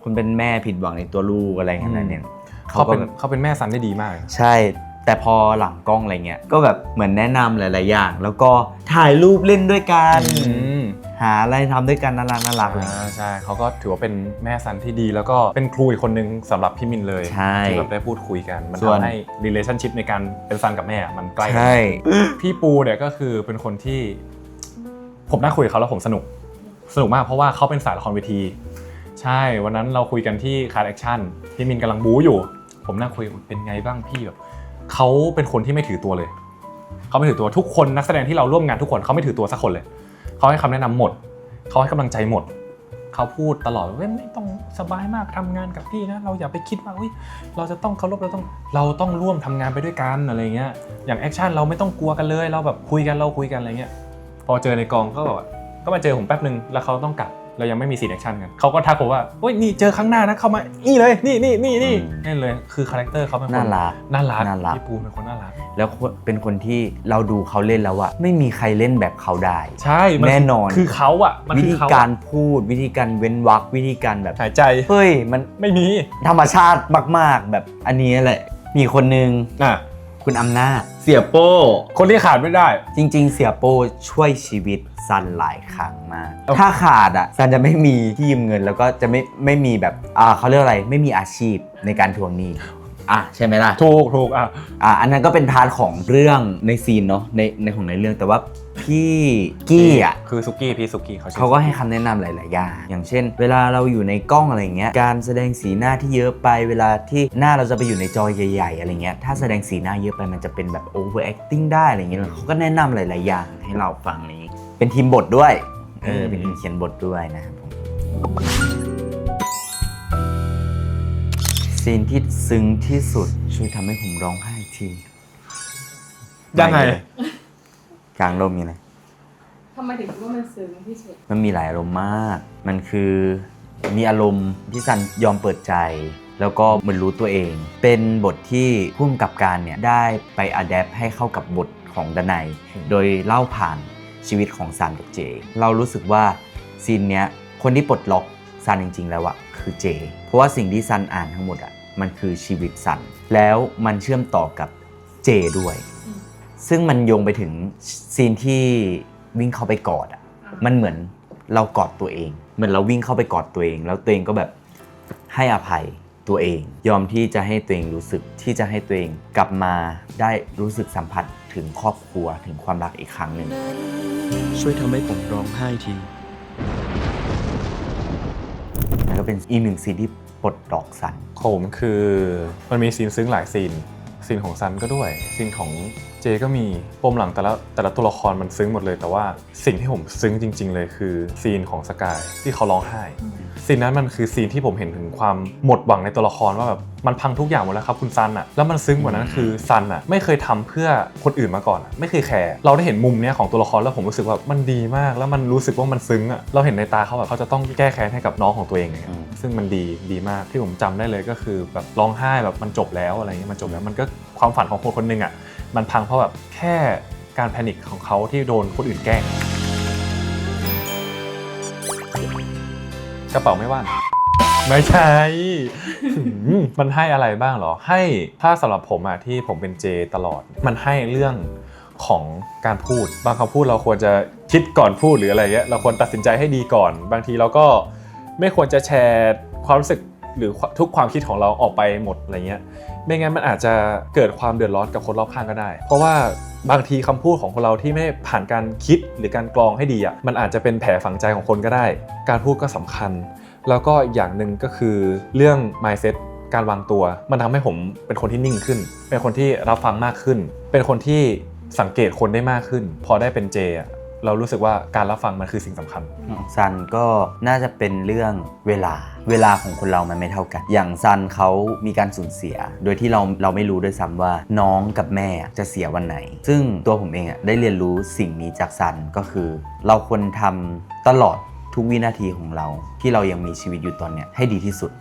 คุณเป็นแม่ผิดหวังในตัวลูกอะไรขนาดนี้เขาเป็นแม่ซันได้ดีมากใช่แต่พอหลังกล้องอะไรเงี้ยก็แบบเหมือนแนะนำหลายๆอย่างแล้วก็ถ่ายรูปเล่นด้วยกันหาอะไรทำด้วยกันน่ารักเลยใช่เขาก็ถือว่าเป็นแม่ซันที่ดีแล้วก็เป็นครูอีกคนนึงสำหรับพี่มินเลยที่แบบได้พูดคุยกันมันทำให้ relationship ในการเป็นซันกับแม่มันใกล้กันพี่ปูเนี่ยก็คือเป็นคนที่ผมนั่งคุยกับเขาแล้วผมสนุกมากเพราะว่าเขาเป็นสายละครเวทีใช่วันนั้นเราคุยกันที่คาร์แอคชั่นพี่มินกำลังบู๊อยู่ผมนั่งคุยเป็นไงบ้างพี่แบบเขาเป็นคนที่ไม่ถือตัวเลยเขาไม่ถือตัวทุกคนนักแสดงที่เราร่วมงานทุกคนเขาไม่ถือตัวสักคนเลยเขาให้คำแนะนำหมดเขาให้กำลังใจหมดเขาพูดตลอดว่าไม่ต้องสบายมากทำงานกับพี่นะเราอย่าไปคิดว่าเราจะต้องเคารพเราต้องร่วมทำงานไปด้วยกันอะไรเงี้ยอย่างแอคชั่นเราไม่ต้องกลัวกันเลยเราแบบคุยกันอะไรเงี้ยพอเจอในกองก็มาเจอผมแป๊บนึงแล้วเขาต้องกลับเรายังไม่มีซีนแอคชั่นกันเขาก็ทักผมว่าโอ้ยนี่เจอครั้งหน้านะเข้ามานี่เลยนี่เลยคือคาแรคเตอร์เขาเป็นคนน่ารักพี่ปูเป็นคนน่ารักแล้วเป็นคนที่เราดูเขาเล่นแล้วไม่มีใครเล่นแบบเขาได้ใช่แน่นอนคือเขาวิธีการพูดวิธีการเว้นวรรควิธีการแบบหายใจเฮ้ยมันไม่มีธรรมชาติมากๆแบบอันนี้แหละมีคนนึงคุณอำนาจเสียโป้คนที่ขาดไม่ได้จริงๆเสียโป้ช่วยชีวิตซันหลายครั้งมากถ้าขาดซันจะไม่มีที่ยืมเงินแล้วก็จะไม่มีแบบเขาเรียกอะไรไม่มีอาชีพในการทวงหนี้ใช่ไหมล่ะถูกอันนั้นก็เป็นพาร์ทของเรื่องในซีนเนาะในของในเรื่องแต่ว่าพี่กี้คือซุกี้พี่ซุกี้เขาก็ให้คำแนะนำหลายๆอย่างอย่างเช่นเวลาเราอยู่ในกล้องอะไรเงี้ยการแสดงสีหน้าที่เยอะไปเวลาที่หน้าเราจะไปอยู่ในจอใหญ่ๆอะไรเงี้ยถ้าแสดงสีหน้าเยอะไปมันจะเป็นแบบ over acting ได้อะไรเงี้ยเขาก็แนะนำหลายๆอย่างให้เราฟังนี้เป็นทีมบทด้วยเป็นทีมเขียนบทด้วยนะครับผมซีนที่ซึ้งที่สุดช่วยทำให้ผมร้องไห้ทียังไงกลางร่มยังไงทำไมถึงคิดว่ามันซึ้งที่สุดมันมีหลายอารมณ์มากมันคือมีอารมณ์ที่ซันยอมเปิดใจแล้วก็เหมือนรู้ตัวเองเป็นบทที่ผู้กำกับการเนี่ยได้ไปอะแดปให้เข้ากับบทของดนัยโดยเล่าผ่านชีวิตของซันกับเจเรารู้สึกว่าซีนเนี้ยคนที่ปลดล็อกซันจริงๆแล้วคือเจเพราะว่าสิ่งที่ซันอ่านทั้งหมดมันคือชีวิตซันแล้วมันเชื่อมต่อกับเจด้วยซึ่งมันโยงไปถึงซีนที่วิ่งเข้าไปกอดมันเหมือนเรากอดตัวเองเหมือนเราวิ่งเข้าไปกอดตัวเองแล้วตัวเองก็แบบให้อภัยตัวเองยอมที่จะให้ตัวเองรู้สึกที่จะให้ตัวเองกลับมาได้รู้สึกสัมผัสถึงครอบครัวถึงความรักอีกครั้งหนึ่งช่วยทำให้ผมร้องไห้ทีนั่นก็เป็นอีกหนึ่งซีนที่ปลดล็อกซันผมคือมันมีซีนซึ้งหลายซีนของซันก็ด้วยซีนของเจก็มีปมหลังแต่ละตัวละครมันซึ้งหมดเลยแต่ว่าสิ่งที่ผมซึ้งจริงๆเลยคือซีนของสกายที่เขาร้องไห้ซีนนั้นมันคือซีนที่ผมเห็นถึงความหมดหวังในตัวละครว่าแบบมันพังทุกอย่างหมดแล้วครับคุณซันแล้วมันซึ้งกว่านั้นคือซันไม่เคยทำเพื่อคนอื่นมาก่อนไม่เคยแคร์เราได้เห็นมุมนี้ของตัวละครแล้วผมรู้สึกว่ามันดีมากแล้วมันรู้สึกว่ามันซึ้งเราเห็นในตาเขาแบบเขาจะต้องแก้แค้นให้กับน้องของตัวเองซึ่งมันดีมากที่ผมจำได้เลยก็คือแบบร้องไห้แบบมันจบแล้วอะไรเงี้ยมันจบแล้วมันก็ความฝันของคนนึงมันพังเพราะแบบแค่การแพนิคของเขาที่โดนคนอื่นแกล้งกระเป๋าไม่ว่างไม่ใช่ มันให้อะไรบ้างเหรอให้ถ้าสำหรับผมที่ผมเป็นเจตลอดมันให้เรื่องของการพูดบางคำพูดเราควรจะคิดก่อนพูดหรืออะไรเงี้ยเราควรตัดสินใจให้ดีก่อนบางทีเราก็ไม่ควรจะแชร์ความรู้สึก หรือทุกความคิดของเราออกไปหมดอะไรเงี้ยไม่งั้นมันอาจจะเกิดความเดือดร้อนกับคนรอบข้างก็ได้ เพราะว่าบางทีคำพูดของคนเราที่ไม่ผ่านการคิดหรือการกรองให้ดีอ่ะมันอาจจะเป็นแผลฝังใจของคนก็ได้การพูดก็สำคัญแล้วก็อย่างหนึ่งก็คือเรื่อง mindset การวางตัวมันทำให้ผมเป็นคนที่นิ่งขึ้นเป็นคนที่รับฟังมากขึ้นเป็นคนที่สังเกตคนได้มากขึ้นพอได้เป็นเจอ่ะเรารู้สึกว่าการรับฟังมันคือสิ่งสำคัญ ซันก็น่าจะเป็นเรื่องเวลาของคนเรามันไม่เท่ากันอย่างซันเขามีการสูญเสียโดยที่เราไม่รู้ด้วยซ้ำว่าน้องกับแม่จะเสียวันไหนซึ่งตัวผมเองได้เรียนรู้สิ่งนี้จากซันก็คือเราควรทำตลอดทุกวินาทีของเราที่เรายังมีชีวิตอยู่ตอนเนี้ยให้ดีที่สุด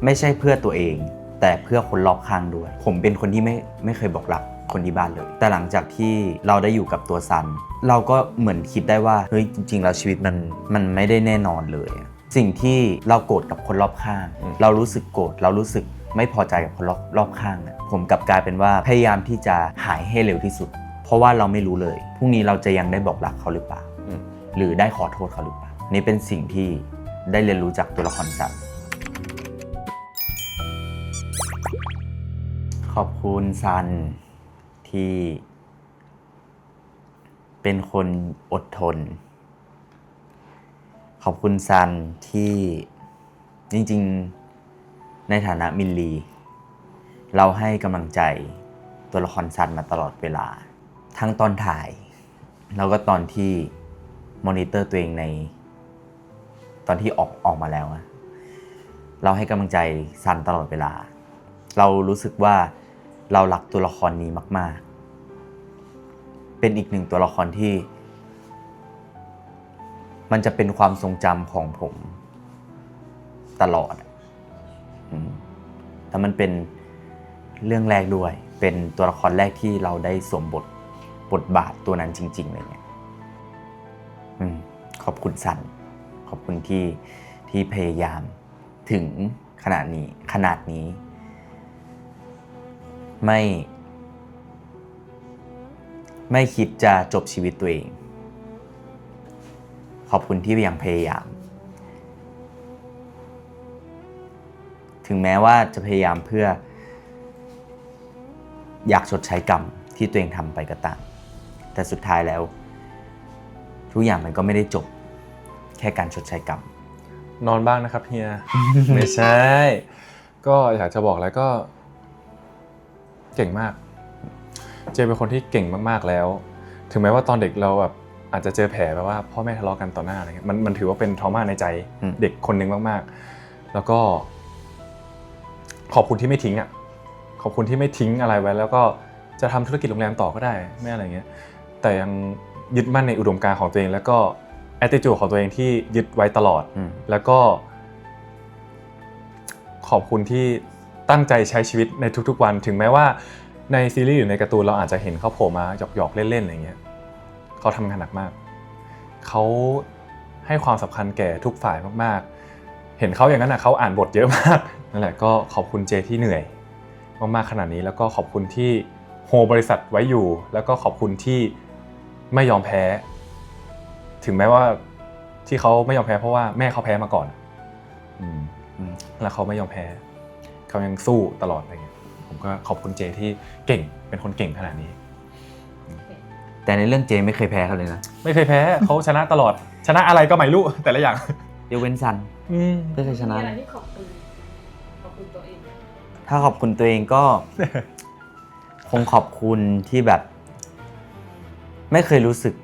ไม่ใช่เพื่อตัวเองแต่เพื่อคนรอบข้างด้วยผมเป็นคนที่ไม่เคยบอกรักคนที่บ้านเลยแต่หลังจากที่เราได้อยู่กับตัวซันเราก็เหมือนคิดได้ว่าเฮ้ยจริงๆแล้วชีวิตมันไม่ได้แน่นอนเลยสิ่งที่เราโกรธกับคนรอบข้างเรารู้สึกโกรธเรารู้สึกไม่พอใจกับคนรอบข้างผมกลับกลายเป็นว่าพยายามที่จะหายให้เร็วที่สุดเพราะว่าเราไม่รู้เลยพรุ่งนี้เราจะยังได้บอกรักเขาหรือเปล่าหรือได้ขอโทษเขาหรือเปล่านี่เป็นสิ่งที่ได้เรียนรู้จากตัวละครซันขอบคุณซันที่เป็นคนอดทนขอบคุณซันที่จริงๆในฐานะมิลลีเราให้กำลังใจตัวละครซันมาตลอดเวลาทั้งตอนถ่ายแล้วก็ตอนที่มอนิเตอร์ตัวเองในตอนที่ออกมาแล้วเราให้กำลังใจซันตลอดเวลาเรารู้สึกว่าเรารักตัวละครนี้มากๆเป็นอีกหนึ่งตัวละครที่มันจะเป็นความทรงจำของผมตลอดแต่มันเป็นเรื่องแรกด้วยเป็นตัวละครแรกที่เราได้สวมบทบาทตัวนั้นจริงๆเลยเนี่ยขอบคุณซันขอบคุณที่พยายามถึงขนาดนี้ไม่คิดจะจบชีวิตตัวเองขอบคุณที่ยังพยายามถึงแม้ว่าจะพยายามเพื่ออยากชดใช้กรรมที่ตัวเองทำไปก็ตามแต่สุดท้ายแล้วทุกอย่างมันก็ไม่ได้จบแค่การชดใช้กรรมนอนบ้างนะครับเฮีย ไม่ใช่ก็อยากจะบอกแล้วก็เก่งมากเจเป็นคนที่เก่งมากๆแล้วถึงแม้ว่าตอนเด็กเราแบบอาจจะเจอแผลแบบว่าพ่อแม่ทะเลาะกันต่อหน้าอะไรเงี้ยมันถือว่าเป็นทรอม่าในใจเด็กคนหนึ่งมากๆแล้วก็ขอบคุณที่ไม่ทิ้งขอบคุณที่ไม่ทิ้งอะไรไว้แล้วก็จะทำธุรกิจโรงแรมต่อก็ได้ไม่อะไรเงี้ยแต่ยังยึดมั่นในอุดมการณ์ของตัวเองแล้วก็attitude ของตัวเองที่ยึดไว้ตลอดแล้วก็ขอบคุณที่ตั้งใจใช้ชีวิตในทุกๆวันถึงแม้ว่าในซีรีส์หรือในการ์ตูนเราอาจจะเห็นเขาโผล่มาหยอกๆเล่นๆอะไรเงี้ยเขาทำงานหนักมากเขาให้ความสำคัญแก่ทุกฝ่ายมากๆเห็นเขาอย่างนั้นเขาอ่านบทเยอะมากนั่นแหละก็ขอบคุณเจที่เหนื่อยมากๆขนาดนี้แล้วก็ขอบคุณที่โฮบริษัทไว้อยู่แล้วก็ขอบคุณที่ไม่ยอมแพ้ถึงแม้ว่าที่เขาไม่ยอมแพ้เพราะว่าแม่เขาแพ้มาก่อนแล้วเขาไม่ยอมแพ้เขายังสู้ตลอดอะไรเงี้ยผมก็ขอบคุณเจที่เก่งเป็นคนเก่งขนาดนี้แต่ในเรื่องเจไม่เคยแพ้เขาเลยนะไม่เคยแพ้เขาชนะตลอดชนะอะไรก็ไม่รู้แต่ละอย่างยกเว้นซันไม่เคยชนะอะไรที่ขอบคุณตัวเองถ้าขอบคุณตัวเองก็ คงขอบคุณที่แบบไม่เคยรู้สึก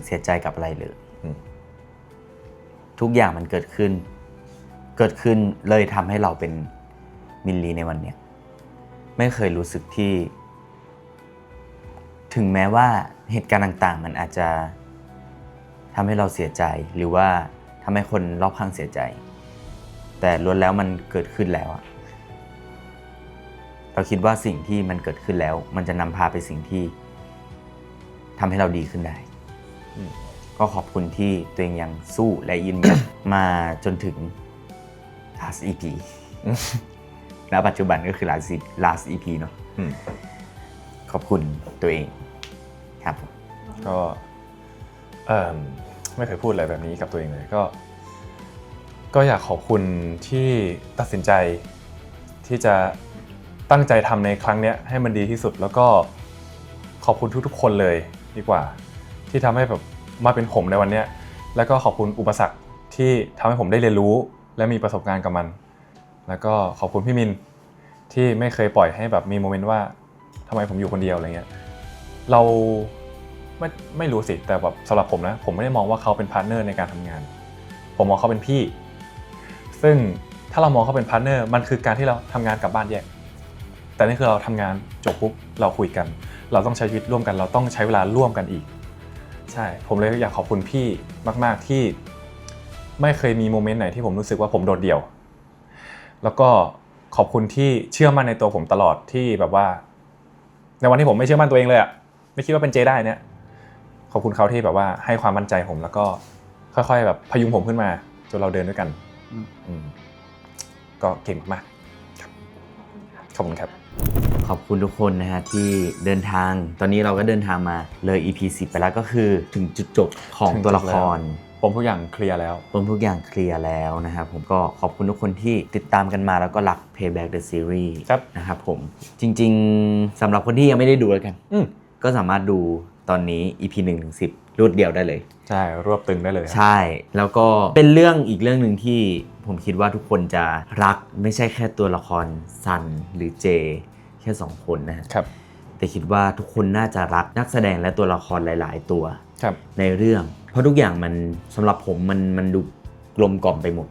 เสียใจกับอะไรเลยทุกอย่างมันเกิดขึ้นเลยทำให้เราเป็นมิลลีในวันเนี้ยไม่เคยรู้สึกที่ถึงแม้ว่าเหตุการณ์ต่างๆมันอาจจะทำให้เราเสียใจหรือว่าทำให้คนรอบข้างเสียใจแต่ล้วนแล้วมันเกิดขึ้นแล้วเราคิดว่าสิ่งที่มันเกิดขึ้นแล้วมันจะนำพาไปสิ่งที่ทำให้เราดีขึ้นได้ก็ขอบคุณที่ตัวเองยังสู้และยืนหยัดมาจนถึง last EP ณปัจจุบันก็คือ last EP เนาะขอบคุณตัวเองครับก็ไม่เคยพูดอะไรแบบนี้กับตัวเองเลยก็ ก็อยากขอบคุณที่ตัดสินใจที่จะตั้งใจทำในครั้งนี้ให้มันดีที่สุดแล้วก็ขอบคุณทุกๆคนเลยดีกว่าที่ทำให้แบบมาเป็นผมในวันนี้แล้วก็ขอบคุณอุปสรรคที่ทำให้ผมได้เรียนรู้และมีประสบการณ์กับมันแล้วก็ขอบคุณพี่มินที่ไม่เคยปล่อยให้แบบมีโมเมนต์ว่าทำไมผมอยู่คนเดียวอะไรเงี้ยเราไม่รู้สิแต่แบบสำหรับผมนะผมไม่ได้มองว่าเขาเป็นพาร์ทเนอร์ในการทำงานผมมองเขาเป็นพี่ซึ่งถ้าเรามองเขาเป็นพาร์ทเนอร์มันคือการที่เราทำงานกลับบ้านแยกแต่นี่คือเราทำงานจบปุ๊บเราคุยกันเราต้องใช้ชีวิตร่วมกันเราต้องใช้เวลาร่วมกันอีกใช่ผมเลยอยากขอบคุณพี่มากๆที่ไม่เคยมีโมเมนต์ไหนที่ผมรู้สึกว่าผมโดดเดี่ยวแล้วก็ขอบคุณที่เชื่อมั่นในตัวผมตลอดที่แบบว่าในวันที่ผมไม่เชื่อมั่นตัวเองเลยอะไม่คิดว่าเป็นเจได้เนี่ยขอบคุณเขาที่แบบว่าให้ความมั่นใจผมแล้วก็ค่อยๆแบบพยุงผมขึ้นมาจนเราเดินด้วยกันก็เก่งมากขอบคุณครับ ขอบคุณทุกคนนะฮะที่เดินทางตอนนี้เราก็เดินทางมาเลย EP 10 ไปแล้วก็คือถึงจุดจบของตัวละคร ผมทุกอย่างเคลียร์แล้ว ผมทุกอย่างเคลียร์แล้วนะครับผมก็ขอบคุณทุกคนที่ติดตามกันมาแล้วก็รัก Payback the Series นะครับผมจริงๆสำหรับคนที่ยังไม่ได้ดูแล้วกันก็สามารถดูตอนนี้ EP 1 ถึง 10 รวดเดียวได้เลยใช่รวบตึงได้เลยใช่แล้วก็เป็นเรื่องอีกเรื่องหนึ่งที่ผมคิดว่าทุกคนจะรักไม่ใช่แค่ตัวละครซันหรือเจแค่2คนนะครับแต่คิดว่าทุกคนน่าจะรักนักแสดงและตัวละครหลายๆตัวในเรื่องเพราะทุกอย่างมันสำหรับผมมันดูกลมกล่อมไปหมด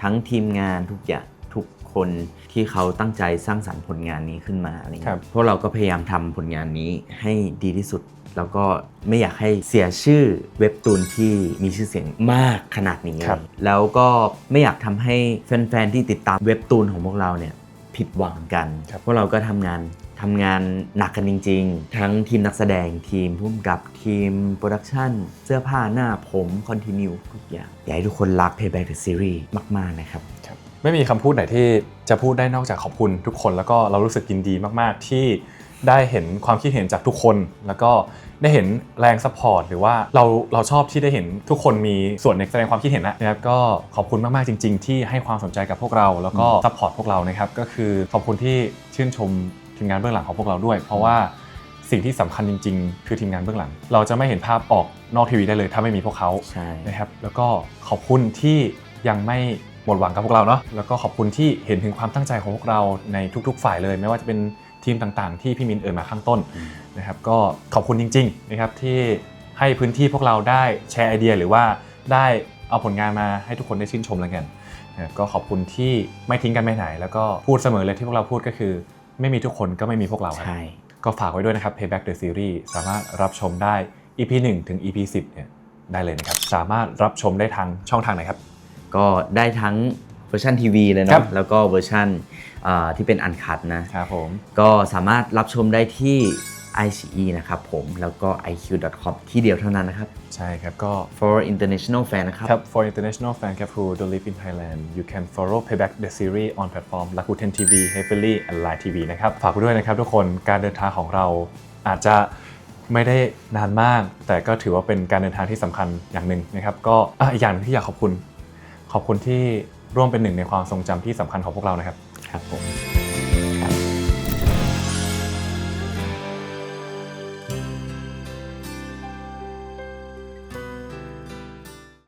ทั้งทีมงานทุกอย่างทุกคนที่เขาตั้งใจสร้างสรรค์ผลงานนี้ขึ้นมาอะไรเงี้ยพวกเราก็พยายามทำผลงานนี้ให้ดีที่สุดแล้วก็ไม่อยากให้เสียชื่อเว็บตูนที่มีชื่อเสียงมากขนาดนี้แล้วก็ไม่อยากทำให้แฟนๆที่ติดตามเว็บตูนของพวกเราเนี่ยผิดหวังกันพวกเราก็ทำงานหนักกันจริงๆทั้งทีมนักแสดงทีมผู้กำกับทีมโปรดักชั่นเสื้อผ้าหน้าผมคอนติเนียทุกอย่างอยากให้ทุกคนรัก Payback the Series มากๆนะครับไม่มีคำพูดไหนที่จะพูดได้นอกจากขอบคุณทุกคนแล้วก็เรารู้สึกยินดีมากๆที่ได้เห็นความคิดเห็นจากทุกคนแล้วก็ได้เห็นแรงซัพพอร์ตหรือว่าเราชอบที่ได้เห็นทุกคนมีส่วนในแสดงความคิดเห็นนะครับก็ขอบคุณมากๆจริงๆที่ให้ความสนใจกับพวกเราแล้วก็ซัพพอร์ตพวกเรานะครับก็คือขอบคุณที่ชื่นชมทีมงานเบื้องหลังของพวกเราด้วยเพราะว่าสิ่งที่สำคัญจริงๆคือทีมงานเบื้องหลังเราจะไม่เห็นภาพออกนอกทีวีได้เลยถ้าไม่มีพวกเขานะครับแล้วก็ขอบคุณที่ยังไม่หมดหวังกับพวกเราเนาะแล้วก็ขอบคุณที่เห็นถึงความตั้งใจของพวกเราในทุกๆฝ่ายเลยไม่ว่าจะเป็นทีมต่างๆที่พี่มินเอ่ยมาข้างต้นนะครับก็ขอบคุณจริงๆนะครับที่ให้พื้นที่พวกเราได้แชร์ไอเดียหรือว่าได้เอาผลงานมาให้ทุกคนได้ชื่นชมแล้วกันก็ขอบคุณที่ไม่ทิ้งกันไปไหนแล้วก็พูดเสมอเลยที่พวกเราพูดก็คือไม่มีทุกคนก็ไม่มีพวกเราก็ฝากไว้ด้วยนะครับ Payback the Series สามารถรับชมได้ EP 1 ถึง EP 10 เนี่ยได้เลยนะครับสามารถรับชมได้ทางช่องทางไหนครับก็ได้ทั้งเวอร์ชันทีวีเลยเนาะแล้วก็เวอร์ชันที่เป็นอันคัทนะครับผมก็สามารถรับชมได้ที่ iQIYI นะครับผมแล้วก็ iq.com ที่เดียวเท่านั้นนะครับใช่ครับก็ for international fan นะครับ for international fan who don't live in Thailand you can follow Payback the series on platform Rakuten TV, Heavily and Line TV นะครับฝากไว้ด้วยนะครับทุกคนการเดินทางของเราอาจจะไม่ได้นานมากแต่ก็ถือว่าเป็นการเดินทางที่สำคัญอย่างหนึ่งนะครับก็อีกอย่างที่อยากขอบคุณที่ร่วมเป็นหนึ่งในความทรงจำที่สำคัญของพวกเรานะครับครับผม